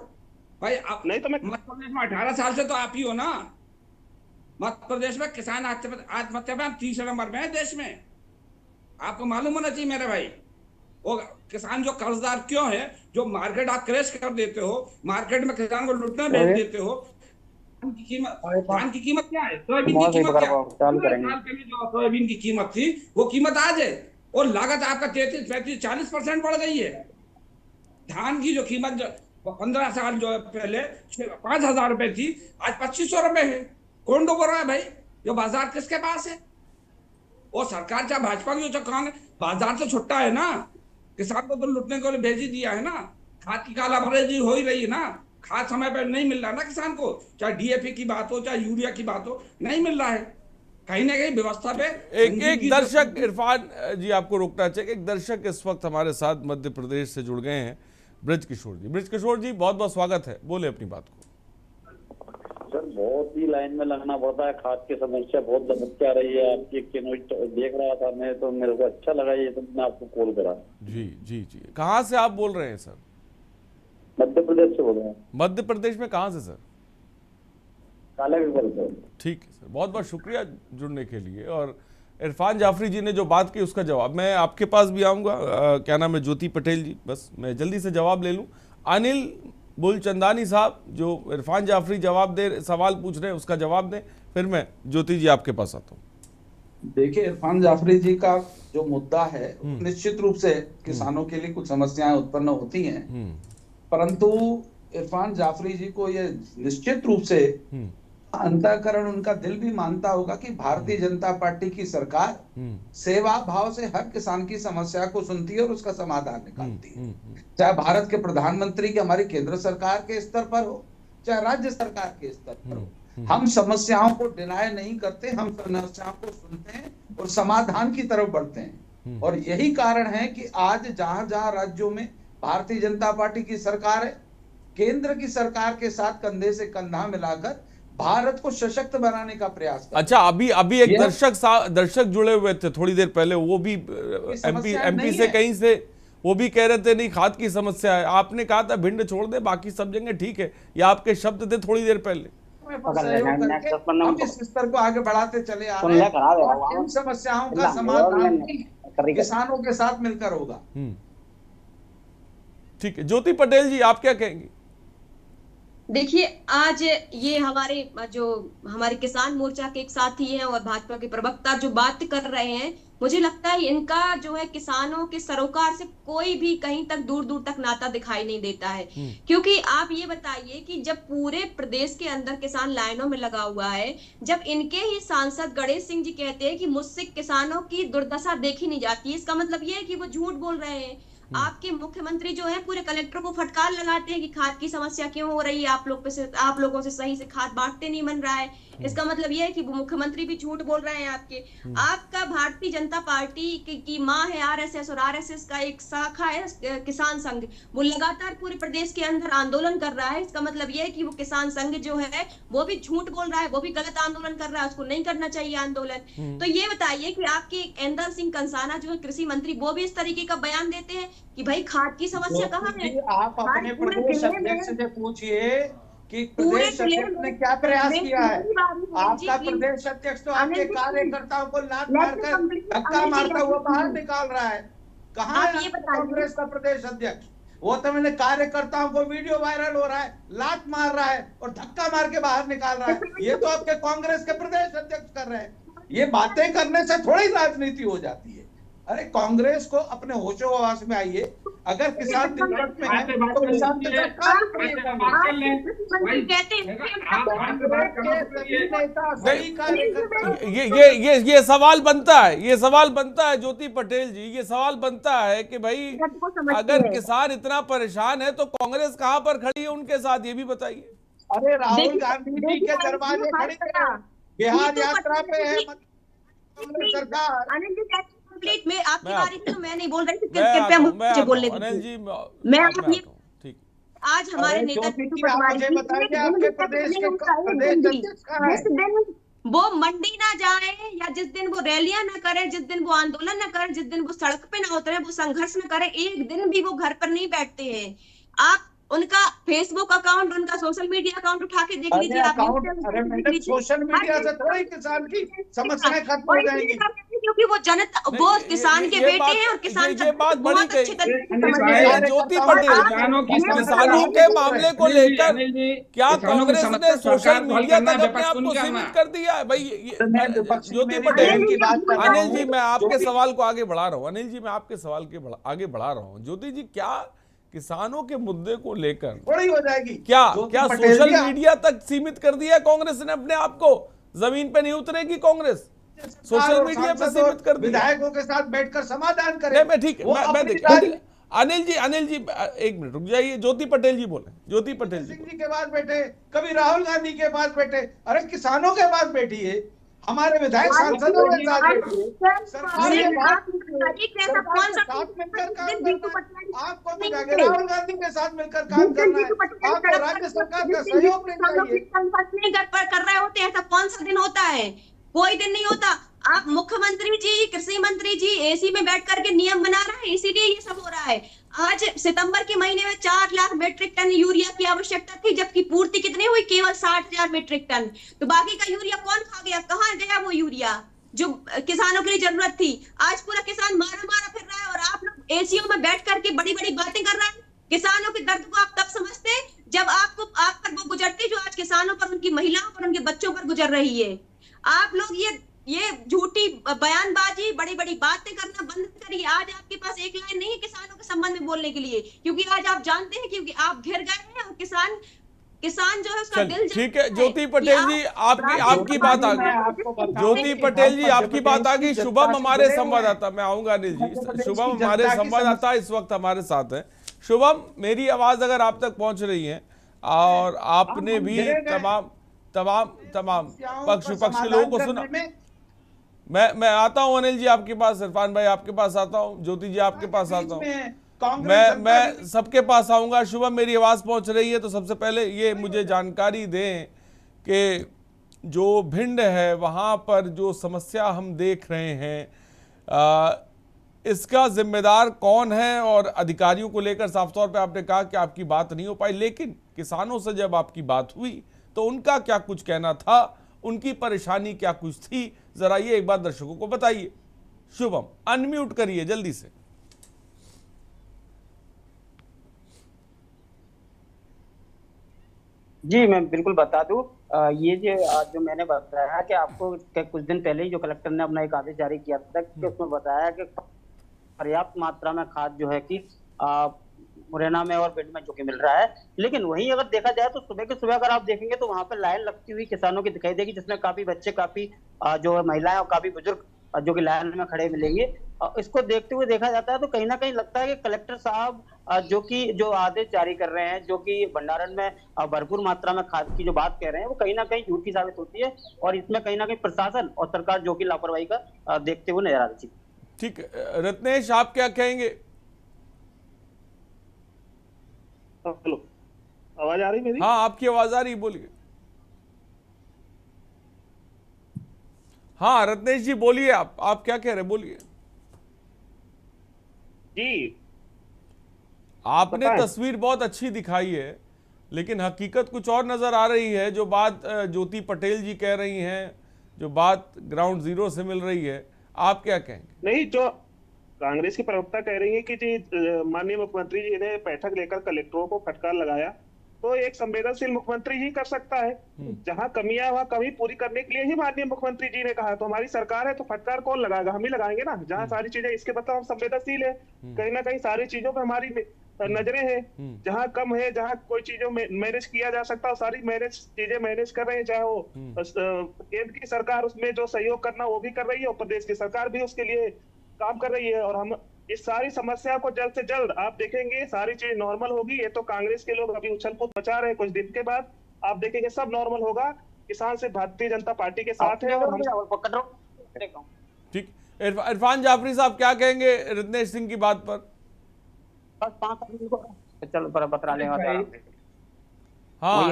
भाई। आप नहीं तो मैं मध्य प्रदेश में 18 साल से तो आप ही हो ना। मध्य प्रदेश में किसान आत्महत्या में 3 नंबर में है देश में, आपको मालूम होना चाहिए मेरे भाई। वो किसान जो कर्जदार क्यों है, जो मार्केट आप क्रैश कर देते हो, मार्केट में किसान को लुटने भेज देते हो। धान की कीमत क्या है, सोयाबीन की कीमत क्या है? जो सोयाबीन की कीमत थी वो कीमत आज है, और लागत आपका 33, 35, 40% बढ़ गई है। धान की जो कीमत जो 15 साल जो पहले 5,000 रुपए थी, आज 2,500 रुपए है। कौन डूब रहा है भाई? जो बाजार किसके पास है? और सरकार चाहे भाजपा की हो चाहे कांग्रेस, बाजार तो छुट्टा है ना। किसान को तो लुटने को भेज ही दिया है ना। खाद की कालाबाजारी हो ही रही है ना, खाद समय पर नहीं मिल रहा ना किसान को, चाहे डीएपी की बात हो चाहे यूरिया की बात हो, नहीं मिल रहा है। कहीं ना कहीं व्यवस्था पे एक दर्शक, इरफान जी आपको रोकना चाहिए, एक दर्शक इस वक्त हमारे साथ मध्य प्रदेश से जुड़ गए हैं, ब्रज किशोर जी। ब्रज किशोर जी, बहुत बहुत स्वागत है, बोले अपनी बात को। सर बहुत ही लाइन में लगना पड़ता है, खाद की समस्या बहुत लपकती आ रही है। आपकी देख रहा था मैं, तो मेरे को अच्छा लगा ये, तो मैं आपको कॉल करा। जी जी जी, कहाँ से आप बोल रहे हैं सर? मध्य प्रदेश से बोल रहे हैं। मध्य प्रदेश में कहाँ से सर? कालागढ़ से। ठीक है सर, बहुत बहुत शुक्रिया जुड़ने के लिए। और इरफान जाफरी जी ने जो बात की उसका जवाब, मैं आपके पास भी आऊँगा। क्या नाम है, ज्योति पटेल जी, बस मैं जल्दी से जवाब ले लूँ। अनिल बुलचंदानी साहब जो इरफान जाफरी सवाल पूछ रहे हैं उसका जवाब दें, फिर मैं ज्योति जी आपके पास आता हूँ। देखिए, इरफान जाफरी जी का जो मुद्दा है निश्चित रूप से किसानों के लिए कुछ समस्याएं उत्पन्न होती हैं, परंतु इरफान जाफरी जी को ये निश्चित रूप से अंतःकरण उनका दिल भी मानता होगा कि भारतीय जनता पार्टी की सरकार सेवा भाव से हर किसान की समस्या को सुनती है और उसका समाधान निकालती है। चाहे भारत के प्रधानमंत्री की हमारी केंद्र सरकार के स्तर पर हो, चाहे राज्य सरकार के स्तर पर हो, हम समस्याओं को डिनाय नहीं करते, हम समस्याओं को सुनते हैं और समाधान की तरफ बढ़ते हैं। और यही कारण है कि आज जहां जहां राज्यों में भारतीय जनता पार्टी की सरकार है, केंद्र की सरकार के साथ कंधे से कंधा मिलाकर भारत को सशक्त बनाने का प्रयास कर। अच्छा, अभी एक दर्शक जुड़े हुए थे थोड़ी देर पहले, वो भी एमपी से कहीं से वो भी कह रहे थे नहीं खाद की समस्या है। आपने कहा था भिंड छोड़ दे बाकी सब जगह ठीक है, ये आपके शब्द थे थोड़ी देर पहले। हम इस स्तर को आगे बढ़ाते चले आ रहे हैं। इन समस्याओं का समाधान किसानों के साथ मिलकर होगा। ठीक है, ज्योति पटेल जी आप क्या कहेंगी? देखिए, आज ये हमारे किसान मोर्चा के एक साथी हैं और भाजपा के प्रवक्ता जो बात कर रहे हैं, मुझे लगता है इनका जो है किसानों के सरोकार से कोई भी कहीं तक दूर दूर तक नाता दिखाई नहीं देता है। क्योंकि आप ये बताइए कि जब पूरे प्रदेश के अंदर किसान लाइनों में लगा हुआ है, जब इनके ही सांसद गणेश सिंह जी कहते हैं कि मुझसे किसानों की दुर्दशा देखी नहीं जाती, इसका मतलब ये है कि वो झूठ बोल रहे हैं। आपके मुख्यमंत्री जो है पूरे कलेक्टर को फटकार लगाते हैं कि खाद की समस्या क्यों हो रही है, आप लोगों से सही से खाद बांटते नहीं बन रहा है। इसका मतलब यह है कि वो मुख्यमंत्री भी झूठ बोल रहे हैं आपका भारतीय जनता पार्टी की मां है आरएसएस, और आरएसएस का एक शाखा है किसान संघ, वो लगातार पूरे प्रदेश के अंदर आंदोलन कर रहा है। इसका मतलब यह है कि वो किसान संघ जो है वो भी झूठ बोल रहा है, वो भी गलत आंदोलन कर रहा है, उसको नहीं करना चाहिए आंदोलन। तो ये बताइए कि आपके इंदर सिंह कंसाना जो है कृषि मंत्री, वो भी इस तरीके का बयान देते हैं कि भाई खाद की समस्या कहाँ है। आप अपने प्रदेश अध्यक्ष से पूछिए कि प्रदेश अध्यक्ष ने क्या प्रयास किया है। आपका प्रदेश अध्यक्ष तो आपके कार्यकर्ताओं को लात मारकर धक्का मारता हुआ बाहर निकाल रहा है। कहाँ है कांग्रेस का प्रदेश अध्यक्ष? वो तो मैंने कार्यकर्ताओं को वीडियो वायरल हो रहा है, लात मार रहा है और धक्का मार के बाहर निकाल रहा है। ये तो आपके कांग्रेस के प्रदेश अध्यक्ष कर रहे हैं। ये बातें करने से थोड़ी राजनीति हो जाती है। अरे कांग्रेस को अपने होशो हवास में आइए। अगर किसान दिक्कत में है तो किसान के साथ काम करिएगा। ये सवाल बनता है ज्योति पटेल जी, ये सवाल बनता है कि भाई अगर किसान इतना परेशान है तो कांग्रेस कहाँ पर खड़ी है उनके साथ, ये भी बताइए। अरे राहुल गांधी जी के दरवाजे खड़ी है, बिहार यात्रा पे है कांग्रेस सरकार। में आपकी बारी में तो मैं नहीं बोल रही थी, कृपया मुझे बोलने दीजिए। मैं आज हमारे नेता वो मंडी ना जाए या जिस दिन वो रैलियां ना करे, जिस दिन वो आंदोलन ना करे, जिस दिन वो सड़क पे ना उतरे, वो संघर्ष ना करे, एक दिन भी वो घर पर नहीं बैठते हैं। आप उनका फेसबुक अकाउंट, उनका सोशल मीडिया अकाउंट उठा के देख लीजिए। सोशल मीडिया से थोड़ी किसान की समस्याएं खत्म हो जाएंगी, क्योंकि वो जनता, वो किसान के बेटे हैं और किसान ये बात बड़ी कही ज्योति पटेल। किसानों के मामले को लेकर क्या कांग्रेस ने सोशल मीडिया तक अपने आप को सीमित कर दिया है? भाई ज्योति पटेल की बात, अनिल जी मैं आपके सवाल को आगे बढ़ा रहा हूँ। अनिल जी मैं आपके सवाल के आगे बढ़ा रहा हूँ। ज्योति जी, क्या किसानों के मुद्दे को लेकर थोड़ी हो जाएगी? क्या सोशल मीडिया तक सीमित कर दिया कांग्रेस ने अपने आप को? जमीन पे नहीं उतरेगी कांग्रेस, सोशल मीडिया पे सीमित कर दिया। विधायकों के साथ बैठकर समाधान करें। मैं ठीक है, मैं देखिए अनिल जी एक मिनट रुक जाइए। ज्योति पटेल जी बोले, ज्योति पटेल जी के पास बैठे, कभी राहुल गांधी के पास बैठे, अरे किसानों के पास बैठिए, हमारे विधायक सांसदों के साथ बैठिए, आपको राहुल गांधी के साथ मिलकर काम करना है, आपको राज्य सरकार का सहयोग कर रहे होते हैं। ऐसा कौन सा दिन होता है? कोई दिन नहीं होता। आप मुख्यमंत्री जी, कृषि मंत्री जी एसी में बैठ करके नियम बना रहे हैं, इसीलिए ये सब हो रहा है। आज सितंबर के महीने में 4 लाख मीट्रिक टन यूरिया की आवश्यकता थी, जबकि पूर्ति कितनी हुई? केवल 60,000 मीट्रिक टन। तो बाकी का यूरिया कौन खा गया? कहाँ गया वो यूरिया जो किसानों के लिए जरूरत थी? आज पूरा किसान मारा फिर रहा है और आप लोग एसीओ में बैठ करके बड़ी बड़ी बातें कर रहे हैं। किसानों के दर्द को आप तब समझते जब आपको आप पर वो गुजरती जो आज किसानों पर, उनकी महिलाओं पर, उनके बच्चों पर गुजर रही है। आप लोग ये झूठी बयानबाजी, बड़ी बड़ी बातें करना बंद करिए। आज आपके पास एक लाइन नहीं है किसानों के संबंध में बोलने के लिए, क्योंकि आज आप जानते हैं क्योंकि आप घिर गए हैं और किसान जो है उसका दिल। ठीक है ज्योति पटेल जी, आपकी बात आ गई। ज्योति पटेल जी आपकी बात आ गई। शुभम हमारे संवाददाता, मैं आऊंगा अनिल जी, शुभम हमारे संवाददाता इस वक्त हमारे साथ है। शुभम, मेरी आवाज अगर आप तक पहुंच रही है और आपने भी तमाम पक्ष के लोगों को सुना। मैं आता हूं अनिल जी आपके पास, इरफान भाई आपके पास आता हूं, ज्योति जी आपके पास आता हूं, मैं सबके पास आऊंगा। शुभम, मेरी आवाज पहुंच रही है तो सबसे पहले ये मुझे जानकारी दें कि जो भिंड है वहां पर जो समस्या हम देख रहे हैं, इसका जिम्मेदार कौन है? और अधिकारियों को लेकर साफ तौर पे आपने कहा कि आपकी बात नहीं हो पाई, लेकिन किसानों से जब आपकी बात हुई तो उनका क्या कुछ कहना था, उनकी परेशानी क्या कुछ थी, जरा ये एक बार दर्शकों को बताइए। शुभम, अनम्यूट करिए जल्दी से। जी मैं बिल्कुल बता दूं, ये जो मैंने बताया कि आपको कुछ दिन पहले ही जो कलेक्टर ने अपना एक आदेश जारी किया था कि उसमें बताया कि पर्याप्त मात्रा में खाद जो है कि मुरैना में और भिंड में जो कि मिल रहा है। लेकिन वहीं अगर देखा जाए तो सुबह के सुबह अगर आप देखेंगे तो वहां पर लाइन लगती हुई किसानों की दिखाई देगी, जिसमें काफी बच्चे, काफी जो महिलाएं और काफी बुजुर्ग जो कि लाइन में खड़े मिलेंगे। इसको देखते हुए देखा जाता है तो कहीं ना कहीं लगता है कि कलेक्टर साहब जो आदेश जारी कर रहे हैं, जो कि भंडारण में भरपूर मात्रा में खाद की जो बात कह रहे हैं, वो कहीं ना कहीं झूठी साबित होती है और इसमें कहीं ना कहीं प्रशासन और सरकार जो कि लापरवाही का देखते हुए नजर आ रही है। ठीक, रत्नेश आप क्या कहेंगे? हेलो, आवाज आ रही मेरी? हाँ आपकी आवाज आ रही, बोलिए। हाँ रत्नेश जी बोलिए, आप क्या कह रहे, बोलिए। जी आपने तस्वीर बहुत अच्छी दिखाई है, लेकिन हकीकत कुछ और नजर आ रही है। जो बात ज्योति पटेल जी कह रही हैं, जो बात ग्राउंड जीरो से मिल रही है, आप क्या कहेंगे? नहीं, जो कांग्रेस की प्रवक्ता कह रही है कि जी माननीय मुख्यमंत्री जी ने बैठक लेकर कलेक्टरों को फटकार लगाया, तो एक संवेदनशील मुख्यमंत्री ही कर सकता है। जहां कमियां वहां कमी पूरी करने के लिए ही माननीय मुख्यमंत्री जी ने कहा। तो हमारी सरकार है तो फटकार कौन लगाएगा? हम ही लगाएंगे ना। जहां सारी चीजें, इसके मतलब हम संवेदनशील है, कहीं ना कहीं सारी चीजों पे हमारी नजरें हैं। जहां कम है, जहां कोई चीजों में मैनेज किया जा सकता है, सारी चीजें मैनेज कर रहे हैं। चाहे वो केंद्र की सरकार उसमें जो सहयोग करना वो भी कर रही है और प्रदेश की सरकार भी उसके लिए काम कर रही है। और हम इस सारी समस्या को जल्द से जल्द, आप देखेंगे सारी चीज नॉर्मल होगी। ये तो कांग्रेस के लोग अभी उछल कूद मचा रहे हैं, कुछ दिन के बाद आप देखेंगे सब नॉर्मल होगा। किसान से भारतीय जनता पार्टी के साथ है। और हम ठीक, इरफान जाफरी साहब क्या कहेंगे रत्नेश सिंह की बात पर? चलो बता लेगा। हाँ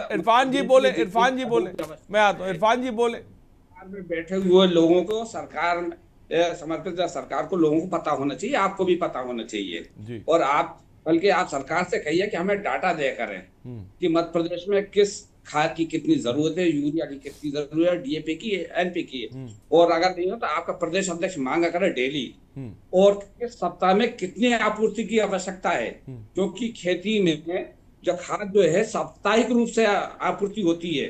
इरफान जी बोले, मैं आता हूँ। इरफान जी बोले। में बैठे हुए लोगों को सरकार समर्पित सरकार को लोगों को पता होना चाहिए, आपको भी पता होना चाहिए। और आप बल्कि आप सरकार से कहिए कि हमें डाटा दे करें कि मध्य प्रदेश में किस खाद की कितनी जरूरत है, यूरिया की कितनी जरूरत है, डीएपी की, एनपी की। और अगर नहीं हो तो आपका प्रदेश अध्यक्ष मांगा करे डेली, और किस सप्ताह में कितनी आपूर्ति की आवश्यकता है। क्योंकि खेती में जो खाद जो है साप्ताहिक रूप से आपूर्ति होती है,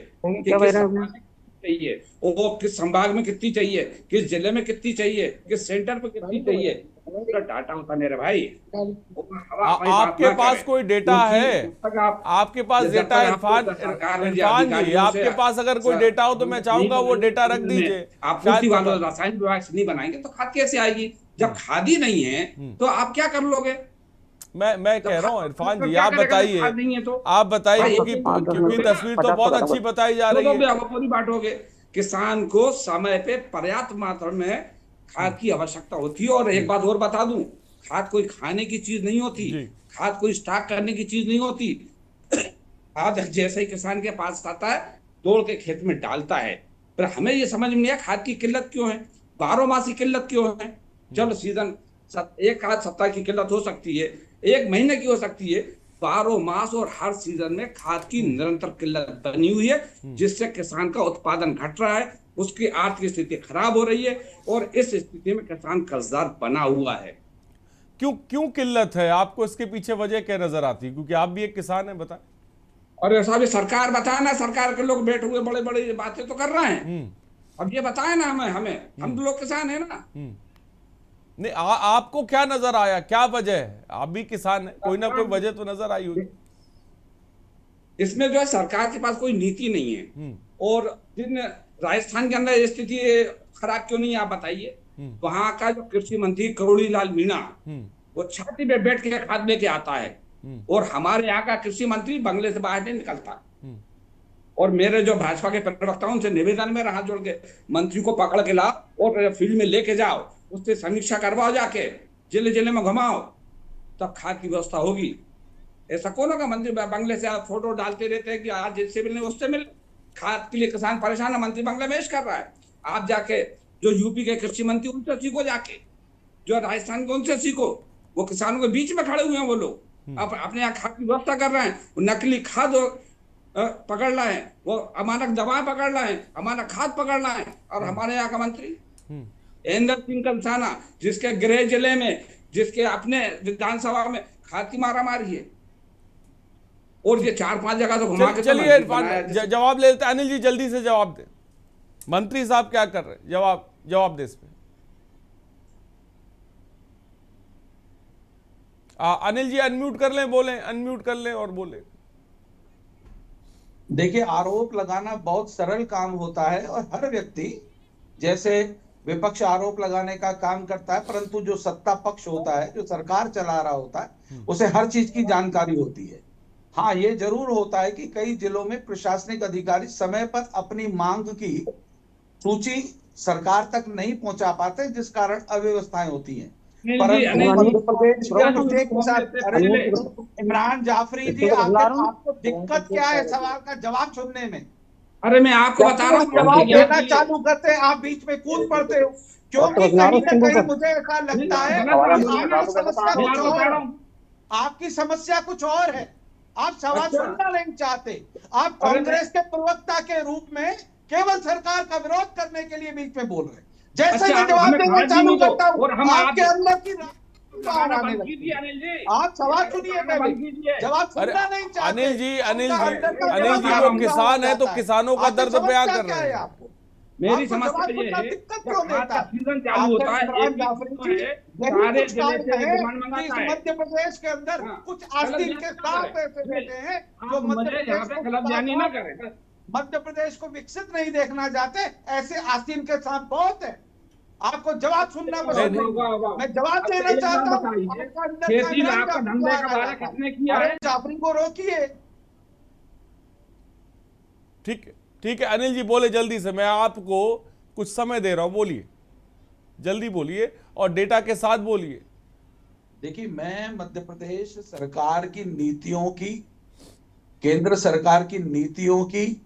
चाहिए वो किस संभाग में कितनी चाहिए, किस जिले में कितनी चाहिए, किस सेंटर पे कितनी चाहिए, पूरा डाटा होता मेरे भाई। आपके पास कोई डेटा है? आपके पास डेटा? इरफान जी, आपके पास अगर कोई डेटा हो तो मैं चाहूंगा वो डेटा रख दीजिए। आपूर्ति वालों रासायनिक विभाग से नहीं बनाएंगे तो खाद कैसे आएगी? जब खाद ही नहीं है तो आप क्या कर लोगे? मैं कह रहा हूँ इरफान जी, आप बताइए, आप बताइए, क्योंकि तस्वीर तो बहुत अच्छी बताई जा रही है। पूरी बात हो गई, किसान को समय पे पर्याप्त मात्रा में खाद की आवश्यकता होती है। और एक बात और बता दूं, खाद कोई खाने की चीज नहीं होती, खाद कोई स्टॉक करने की चीज नहीं होती। खाद जैसे ही किसान के पास आता है तोड़ के खेत में डालता है। पर हमें ये समझ में नहीं आया खाद की किल्लत क्यों है, 12 मासी किल्लत क्यों है। चलो सीजन एक आध सप्ताह की किल्लत हो सकती है, एक महीने की हो सकती है, 12 मास और हर सीजन में खाद की निरंतर किल्लत बनी हुई है, जिससे किसान का उत्पादन घट रहा है, उसकी आर्थिक स्थिति खराब हो रही है और इस स्थिति में किसान कर्जदार बना हुआ है। क्यों किल्लत है? आपको इसके पीछे वजह क्या नजर आती है? क्योंकि आप भी एक किसान हैं, बताएं। और साहब, सरकार बताए ना, सरकार के लोग बैठे हुए बड़े बड़े बातें तो कर रहे हैं। अब ये बताए ना हमें हम लोग किसान है ना। नहीं, आपको क्या नजर आया? क्या वजह है? आप भी किसान है, कोई ना कोई वजह तो नजर आई होगी। इसमें जो है सरकार के पास कोई नीति नहीं है। और जिन राजस्थान के अंदर स्थिति खराब क्यों नहीं, आप बताइए। वहां का जो कृषि मंत्री करोड़ी लाल मीणा, वो छाती पे बैठ के खाद लेके आता है, और हमारे यहाँ का कृषि मंत्री बंगले से बाहर नहीं निकलता। और मेरे जो भाजपा के प्रवक्ता उनसे निवेदन में हाथ जोड़ के, मंत्री को पकड़ के लाओ और फील्ड में लेके जाओ, उससे समीक्षा करवाओ, जाके जिले जिले में घुमाओ, तब खाद की व्यवस्था होगी। ऐसा कौन होगा? मंत्री बंगले से आप फोटो डालते रहते हैं कि आज जिससे मिलने उससे मिले। खाद के लिए किसान परेशान है, मंत्री बांग्लादेश कर रहा है। आप जाके जो यूपी के कृषि मंत्री उनसे सीखो, जाके जो राजस्थान के उनसे सीखो। वो किसानों के बीच में खड़े हुए हैं वो लोग। आप अपने यहाँ खाद की व्यवस्था कर रहे हैं, नकली खाद पकड़ रहे हैं, वो अमानक दवाएं पकड़ रहे हैं, अमानक खाद पकड़ रहे हैं। और हमारे यहाँ का मंत्री इंदर सिंह कंसाना, जिसके गृह जिले में, जिसके अपने विधानसभा में खाद की मारा मारी है, और ये 4-5 जगह तो घुमा के। चलिए जवाब ले लेते हैं। अनिल जी जल्दी से जवाब दें। मंत्री साहब क्या कर रहे हैं? जवाब दे इस पे। अनिल जी अनम्यूट कर लें, बोलें, अनम्यूट कर लें और बोलें। देखिए, आरोप लगाना बहुत सरल काम होता है और हर व्यक्ति, जैसे विपक्ष आरोप लगाने का काम करता है, परंतु जो सत्ता पक्ष होता है, जो सरकार चला रहा होता है, उसे हर चीज की जानकारी होती है। हाँ, ये जरूर होता है कि कई जिलों में प्रशासनिक अधिकारी समय पर अपनी मांग की सूची सरकार तक नहीं पहुंचा पाते, जिस कारण अव्यवस्थाएं होती हैं। इमरान जाफरी जी, आपको दिक्कत क्या है सवाल का जवाब सुनने में? अरे मैं आपको बता रहा हूँ, जवाब देना चालू करते हैं आप बीच में कूद पड़ते हो, क्योंकि कहीं ना कहीं मुझे ऐसा लगता है आपकी समस्या कुछ और है। आप सवाल सुनना नहीं चाहते। आप कांग्रेस के प्रवक्ता के रूप में केवल सरकार का विरोध करने के लिए बीच में बोल रहे हैं। जैसे ही जवाब देना चालू करता हूँ, आपके अंदर की आप सवाल सुनिए, जवाब सुनना नहीं चाहते। अनिल जी वो किसान है, तो किसानों का दर्द बयां कर रहे हैं। आपको मेरी समस्या ये है, सीजन चालू होता है, मध्य प्रदेश के अंदर कुछ आस्तीन के साथ ऐसे बैठे हैं जो मध्य प्रदेश को विकसित नहीं देखना चाहते। ऐसे आस्तीन के साथ बहुत है। आपको जवाब सुनना पसंद नहीं, मैं जवाब देना चाहता हूँ। जाफरी को रोकिए। ठीक है अनिल जी बोले जल्दी से, मैं आपको कुछ समय दे रहा हूं, बोलिए, जल्दी बोलिए और डेटा के साथ बोलिए। देखिए, मैं मध्य प्रदेश सरकार की नीतियों की, केंद्र सरकार की नीतियों की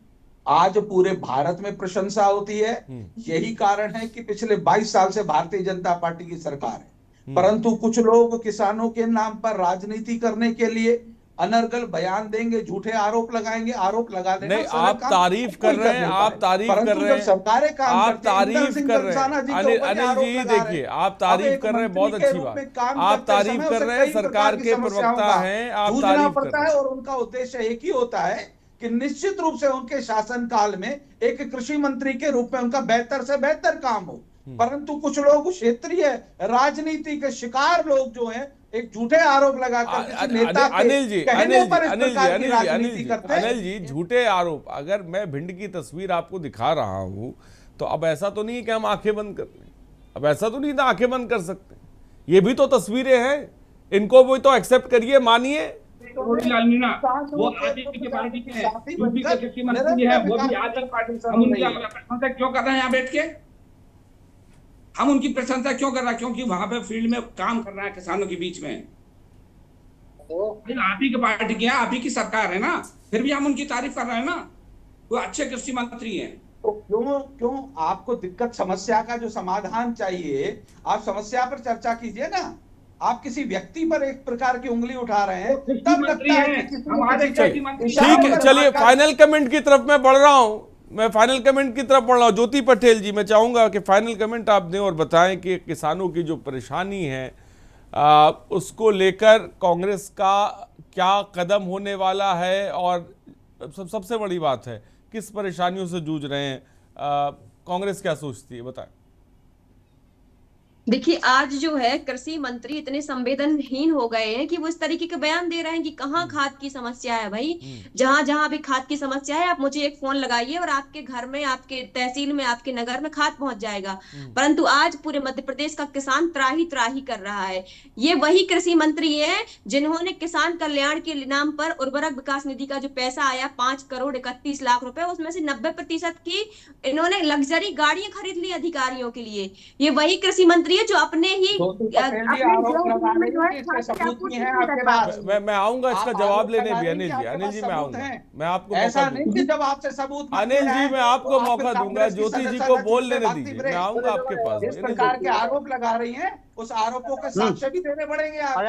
आज पूरे भारत में प्रशंसा होती है। यही कारण है कि पिछले 22 साल से भारतीय जनता पार्टी की सरकार है, परंतु कुछ लोग किसानों के नाम पर राजनीति करने के लिए अनर्गल बयान देंगे, झूठे आरोप लगाएंगे, आरोप लगा देंगे। नहीं, आप तारीफ कर रहे हैं, आप तारीफ कर रहे हैं, सरकारें काम आप तारीफ कर रहे हैं। अनिल जी देखिए, आप तारीफ कर रहे हैं, बहुत अच्छी बात, आप तारीफ कर रहे हैं, सरकार के प्रवक्ता हैं, आप तारीफ कर रहे हैं। और उनका उद्देश्य एक ही होता है कि निश्चित रूप से उनके शासनकाल में एक कृषि मंत्री के रूप में उनका बेहतर से बेहतर काम हो, परंतु कुछ लोग क्षेत्रीय राजनीति के शिकार लोग जो हैं, एक झूठे आरोप लगाकर किसी नेता के कहने पर इस प्रकार की राजनीति करते हैं। अनिल जी, झूठे आरोप, अगर मैं भिंड की तस्वीर आपको दिखा रहा हूं तो अब ऐसा तो नहीं है कि हम आंखें बंद कर लें, अब ऐसा तो नहीं था आंखें बंद कर सकते, ये भी तो तस्वीरें हैं, इनको भी तो एक्सेप्ट करिए, मानिए। वो आरजेडी पार्टी के हैं, यूपी के कृषि मंत्री हैं, वो भी आरजेडी पार्टी से, हम उनकी प्रशंसा क्यों कर रहे हैं यहाँ बैठ के? हम उनकी प्रशंसा क्यों कर रहे हैं? क्योंकि वहां पे फील्ड में काम कर रहा है किसानों के बीच में। आप ही की पार्टी की है, आप ही की सरकार है ना, फिर भी हम उनकी तारीफ कर रहे हैं ना, वो अच्छे कृषि मंत्री हैं। तो क्यों आपको दिक्कत, समस्या का जो समाधान चाहिए, आप समस्या पर चर्चा कीजिए ना। आप किसी व्यक्ति पर एक प्रकार की उंगली उठा रहे हैं, तब लगता है ठीक है। चलिए फाइनल कमेंट की तरफ मैं बढ़ रहा हूं, मैं फाइनल कमेंट की तरफ बढ़ रहा हूं। ज्योति पटेल जी, मैं चाहूंगा कि फाइनल कमेंट आप दें और बताएं कि किसानों की जो परेशानी है उसको लेकर कांग्रेस का क्या कदम होने वाला है, और सबसे बड़ी बात है किस परेशानियों से जूझ रहे हैं, कांग्रेस क्या सोचती है, बताएं। देखिए, आज जो है कृषि मंत्री इतने संवेदनहीन हो गए हैं कि वो इस तरीके के बयान दे रहे हैं कि कहाँ खाद की समस्या है। भाई, जहां जहां भी खाद की समस्या है, आप मुझे एक फोन लगाइए और आपके घर में, आपके तहसील में, आपके नगर में खाद पहुंच जाएगा। परंतु आज पूरे मध्य प्रदेश का किसान त्राही त्राही कर रहा है। ये वही कृषि मंत्री है जिन्होंने किसान कल्याण के नाम पर उर्वरक विकास निधि का जो पैसा आया 5,31,00,000 रुपए, उसमें से 90% की इन्होंने लग्जरी गाड़ियां खरीद ली अधिकारियों के लिए। ये वही कृषि मंत्री जो अपने ही मैं आऊंगा इसका जवाब लेने भी। अनिल जी मैं आऊंगा, मैं आपको ऐसा नहीं कि जब आपसे सबूत अनिल जी मैं आपको मौका दूंगा, ज्योति जी को बोल लेने दीजिए, मैं आऊंगा आपके पास। इस प्रकार के आरोप लगा रही हैं, उस आरोपों के साक्ष्य भी देने पड़ेंगे आपको।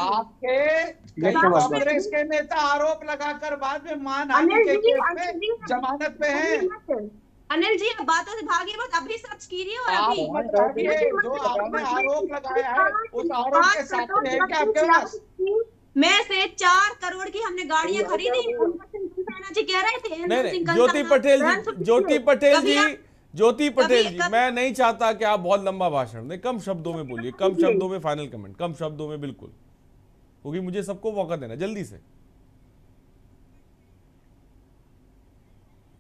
आपके कांग्रेस के नेता आरोप लगाकर बाद में मानहानि के केस में जमानत पे हैं। अनिल जी, अब बातों से भागिए मत, अभी सर्च कीजिए और अभी जो आपने आरोप लगाया है उस आरोप के साक्ष्य है क्या आपके पास? में से 4 करोड़ की हमने गाड़ियां खरीदी। जी कह रहे थे नहीं, ज्योति पटेल जी, मैं नहीं चाहता कि आप बहुत लंबा भाषण दें, कम शब्दों में बोलिए, कम शब्दों में फाइनल कमेंट, कम शब्दों में बिल्कुल, क्योंकि मुझे सबको मौका देना, जल्दी से।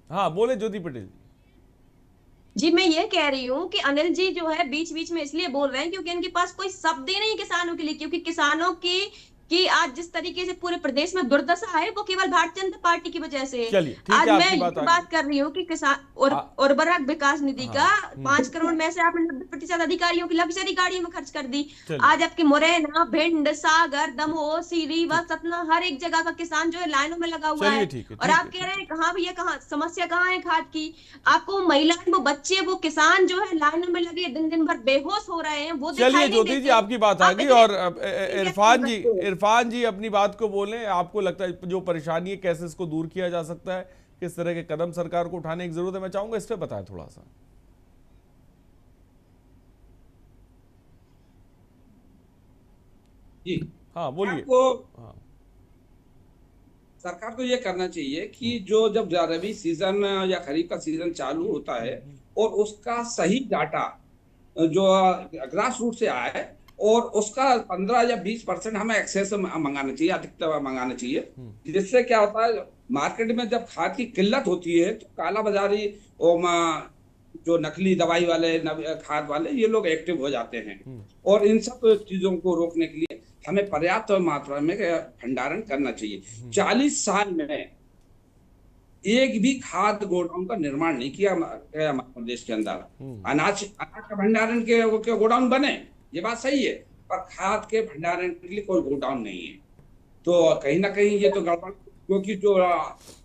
हाँ बोले ज्योति पटेल जी। मैं ये कह रही हूँ कि अनिल जी जो है बीच बीच में इसलिए बोल रहे हैं क्योंकि इनके पास कोई शब्द ही नहीं किसानों के लिए, क्योंकि किसानों की आज जिस तरीके से पूरे प्रदेश में दुर्दशा है वो केवल भारतीय जनता पार्टी की वजह से। आज मैं ये बात कर रही हूँ कि किसान उर्वरक विकास निधि का 5 करोड़ में से आपने 90% अधिकारियों की लग्जरी गाड़ियों में खर्च कर दी। आज आपके मुरैना, भिंड, सागर, दमोह, रीवा, सतना, हर एक जगह का किसान जो है लाइनों में लगा हुआ है। और आप कह रहे हैं कहाँ भैया, कहाँ समस्या, कहाँ है खाद की? आपको महिलाएं, वो बच्चे, वो किसान जो है लाइनों में लगे दिन भर बेहोश हो रहे हैं, वो चलिए ज्योति जी आपकी बात आ गई। और इरफान जी अपनी बात को बोलें, आपको लगता है जो परेशानी है कैसे इसको दूर किया जा सकता है, किस तरह के कदम सरकार को उठाने की जरूरत है, मैं चाहूंगा इस पे बताएं थोड़ा सा। जी हाँ बोलिए। हाँ, सरकार को ये करना चाहिए कि जो जब रबी सीजन या खरीफ का सीजन चालू होता है और उसका सही डाटा जो ग्रास रूट से आए और उसका 15 या 20% हमें एक्सेस मंगाना चाहिए, अधिकतर मंगाना चाहिए। जिससे क्या होता है, मार्केट में जब खाद की किल्लत होती है तो काला बाजारी और जो नकली दवाई वाले, खाद वाले, ये लोग एक्टिव हो जाते हैं। और इन सब चीजों को रोकने के लिए हमें पर्याप्त मात्रा में भंडारण करना चाहिए। 40 साल में एक भी खाद गोडाउन का निर्माण नहीं किया मध्य प्रदेश के अंदर। अनाज का भंडारण के गोडाउन बने, ये बात सही है, पर खाद के भंडारण के लिए कोई गोडाउन नहीं है। तो कहीं ना कहीं ये तो गड़बड़, क्योंकि जो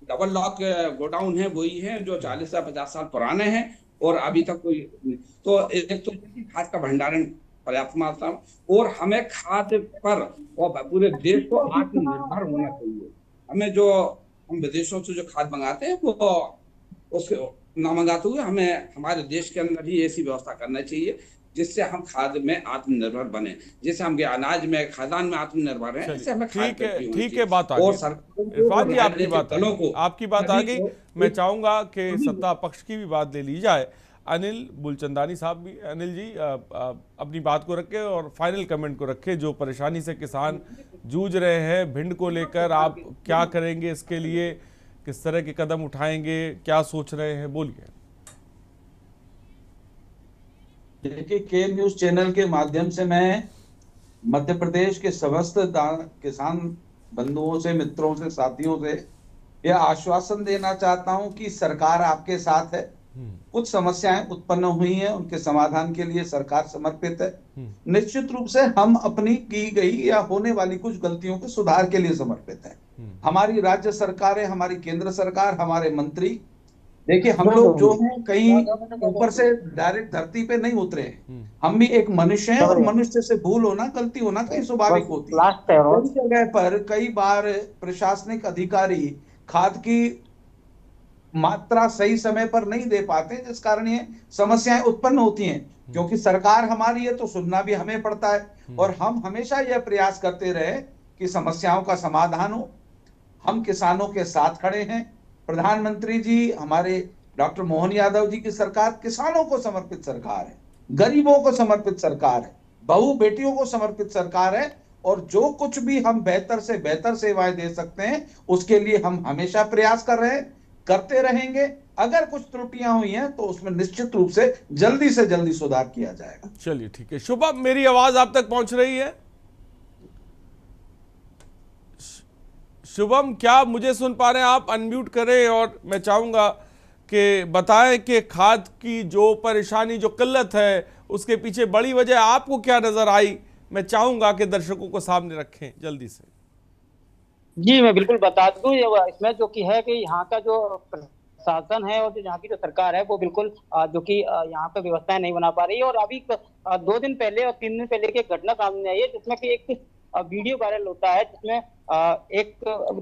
डबल लॉक गोडाउन है वही है जो 40 से 50 साल पुराने हैं और अभी तक कोई। तो एक तो खाद का भंडारण पर्याप्त मात्रा में, और हमें खाद पर और पूरे देश को आत्मनिर्भर होना चाहिए। हमें जो हम विदेशों से जो खाद मंगाते हैं वो उसके ना मंगाते हुए हमें हमारे देश के अंदर ही ऐसी व्यवस्था करना चाहिए जिससे हम खाद में आत्मनिर्भर बने, जैसे हम अनाज में, खाद्यान्न में आत्मनिर्भर हैं, जैसे हमें ठीक है बात आ गई। इरफान जी आपकी बात आ गई। मैं चाहूंगा कि सत्ता पक्ष की भी बात ले ली जाए। अनिल बुलचंदानी साहब भी, अनिल जी अपनी बात को रखें और फाइनल कमेंट को रखें। जो परेशानी से किसान जूझ रहे हैं भिंड को लेकर, आप क्या करेंगे इसके लिए, किस तरह के कदम उठाएंगे, क्या सोच रहे हैं, बोलिए। देखिए, के न्यूज चैनल के माध्यम से मैं मध्य प्रदेश के समस्त किसान बंधुओं से, मित्रों से, साथियों से यह आश्वासन देना चाहता हूं कि सरकार आपके साथ है। कुछ समस्याएं उत्पन्न हुई हैं, उनके समाधान के लिए सरकार समर्पित है। निश्चित रूप से हम अपनी की गई या होने वाली कुछ गलतियों के सुधार के लिए समर्पित है। हमारी राज्य सरकारें, हमारी केंद्र सरकार, हमारे मंत्री, देखिए हम लोग जो हैं कहीं ऊपर से डायरेक्ट धरती पे नहीं उतरे हैं। हम भी एक मनुष्य हैं और मनुष्य से भूल होना, गलती होना कहीं स्वाभाविक होती है। कई जगह पर कई बार प्रशासनिक अधिकारी खाद की मात्रा सही समय पर नहीं दे पाते, जिस कारण ये समस्याएं उत्पन्न होती हैं। क्योंकि सरकार हमारी है तो सुनना भी हमें पड़ता है, और हम हमेशा यह प्रयास करते रहे कि समस्याओं का समाधान हो। हम किसानों के साथ खड़े हैं। प्रधानमंत्री जी, हमारे डॉक्टर मोहन यादव जी की सरकार किसानों को समर्पित सरकार है, गरीबों को समर्पित सरकार है, बहू बेटियों को समर्पित सरकार है, और जो कुछ भी हम बेहतर से बेहतर सेवाएं दे सकते हैं उसके लिए हम हमेशा प्रयास कर रहे हैं, करते रहेंगे। अगर कुछ त्रुटियां हुई हैं तो उसमें निश्चित रूप से जल्दी सुधार किया जाएगा। चलिए ठीक है। शुभम, मेरी आवाज आप तक पहुंच रही है? शुभम, क्या मुझे सुन पा रहे हैं आप? अनम्यूट करें और मैं चाहूंगा कि बताएं कि खाद की जो परेशानी, जो किल्लत है, उसके पीछे बड़ी वजह आपको क्या नजर आई? मैं चाहूंगा कि दर्शकों को सामने रखें जल्दी से। जी मैं बिल्कुल बता दूं, इसमें जो कि है कि यहाँ का जो प्रशासन है और जो यहाँ की जो सरकार है वो बिल्कुल जो कि यहाँ पे व्यवस्थाएं नहीं बना पा रही है। और अभी 2 दिन पहले और 3 दिन पहले की एक घटना सामने आई है जिसमें कि एक वीडियो वायरल होता है जिसमें एक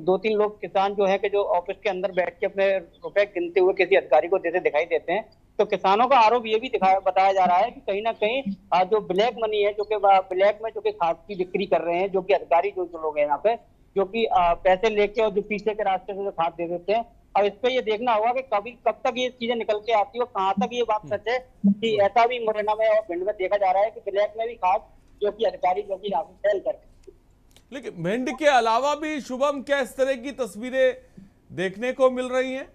2-3 लोग किसान जो है कि जो ऑफिस के अंदर बैठ के अपने रुपए गिनते हुए किसी अधिकारी को जैसे दिखाई देते हैं। तो किसानों का आरोप ये भी बताया जा रहा है कि कहीं ना कहीं जो ब्लैक मनी है, जो कि ब्लैक में जो कि खाद की बिक्री कर रहे हैं, जो कि अधिकारी जो लोग हैं यहाँ पे, जो कि पैसे लेके और जो पीछे के रास्ते से जो खाद दे देते हैं। अब इस पे ये देखना होगा कि कब तक ये चीजें निकल के आती है और कहाँ तक ये बात सच है कि ऐसा भी मुरैना में और भिंड में देखा जा रहा है कि ब्लैक में भी खाद जो कि अधिकारी जो कि सेल करते। लेकिन भिंड के अलावा भी शुभम, क्या इस तरह की तस्वीरें देखने को मिल रही हैं?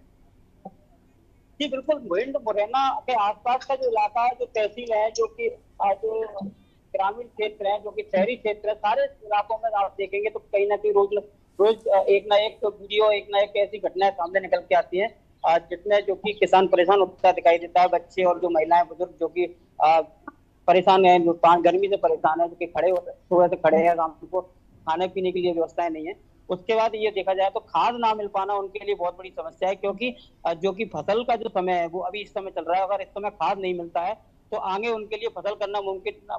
जी बिल्कुल, भिंड मुरैना के आसपास का जो इलाका है, जो तहसील है, जो कि जो ग्रामीण क्षेत्र है, जो कि शहरी क्षेत्र है, सारे इलाकों में आप देखेंगे तो कहीं ना कहीं रोज एक ना एक वीडियो, एक ना एक ऐसी घटनाएं सामने निकल के आती है जिसमें जो कि किसान परेशान होता दिखाई देता है। बच्चे और जो महिलाएं, बुजुर्ग जो कि परेशान है, जो गर्मी से परेशान है, जो कि सुबह से खड़े हैं, शाम को खाने पीने के लिए व्यवस्थाएं नहीं है। उसके बाद ये देखा जाए तो खाद ना मिल पाना उनके लिए बहुत बड़ी समस्या है, क्योंकि जो कि फसल का जो समय है वो अभी इस समय चल रहा है। अगर इस समय खाद नहीं मिलता है तो आगे उनके लिए फसल करना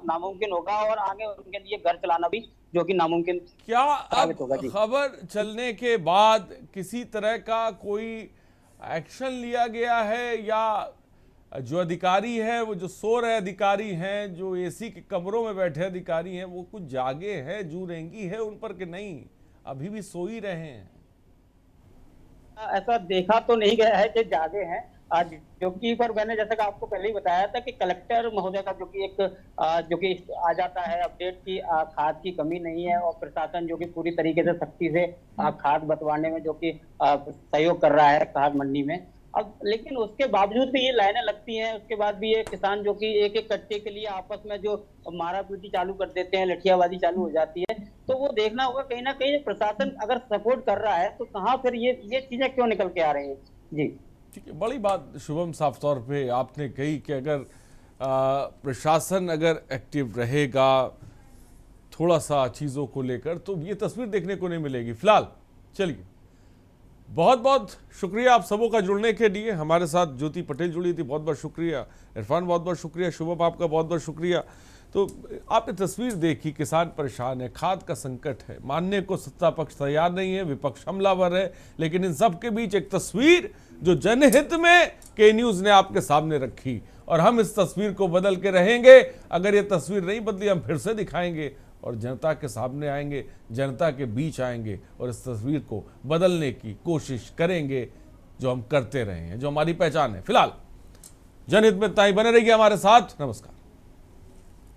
नामुमकिन होगा और आगे उनके लिए घर चलाना भी जो कि नामुमकिन। क्या अब खबर चलने के बाद किसी तरह का कोई एक्शन लिया गया है, या जो अधिकारी है, वो जो सो रहे अधिकारी हैं, जो एसी के कमरों में बैठे अधिकारी हैं, वो कुछ जागे हैं, जू रेंगी है उन पर कि नहीं अभी भी सो ही रहे हैं? ऐसा देखा तो नहीं गया है कि जागे हैं, जो कि पर मैंने जैसा कि आपको पहले ही बताया था कि कलेक्टर महोदय का जो कि आ जाता है अपडेट की खाद की कमी नहीं है और प्रशासन जो कि पूरी तरीके से सख्ती से खाद बंटवाने में जो कि सहयोग कर रहा है खाद मंडी में। अब लेकिन उसके बावजूद भी ये लाइनें लगती हैं, उसके बाद भी ये किसान जो कि एक कट्टे के लिए आपस में जो मारा पीटी चालू कर देते हैं, लठियाबाजी चालू हो जाती है। तो वो देखना होगा कहीं ना कहीं प्रशासन अगर सपोर्ट कर रहा है तो कहाँ फिर ये चीजें क्यों निकल के आ रही हैं। जी ठीक है, बड़ी बात शुभम साफ तौर पे आपने कही कि अगर प्रशासन अगर एक्टिव रहेगा थोड़ा सा चीज़ों को लेकर तो ये तस्वीर देखने को नहीं मिलेगी। फिलहाल चलिए, बहुत बहुत शुक्रिया आप सबों का जुड़ने के लिए। हमारे साथ ज्योति पटेल जुड़ी थी, बहुत बहुत शुक्रिया। इरफान बहुत बहुत शुक्रिया। शुभम आपका बहुत बहुत शुक्रिया। तो आपने तस्वीर देखी, किसान परेशान है, खाद का संकट है, मानने को सत्ता पक्ष तैयार नहीं है, विपक्ष हमलावर है, लेकिन इन सब के बीच एक तस्वीर जो जनहित में के न्यूज़ ने आपके सामने रखी और हम इस तस्वीर को बदल के रहेंगे। अगर ये तस्वीर नहीं बदली हम फिर से दिखाएंगे और जनता के सामने आएंगे, जनता के बीच आएंगे और इस तस्वीर को बदलने की कोशिश करेंगे जो हम करते रहे हैं, जो हमारी पहचान है। फिलहाल जनहित में इतना ही, बने रहिए हमारे साथ। नमस्कार।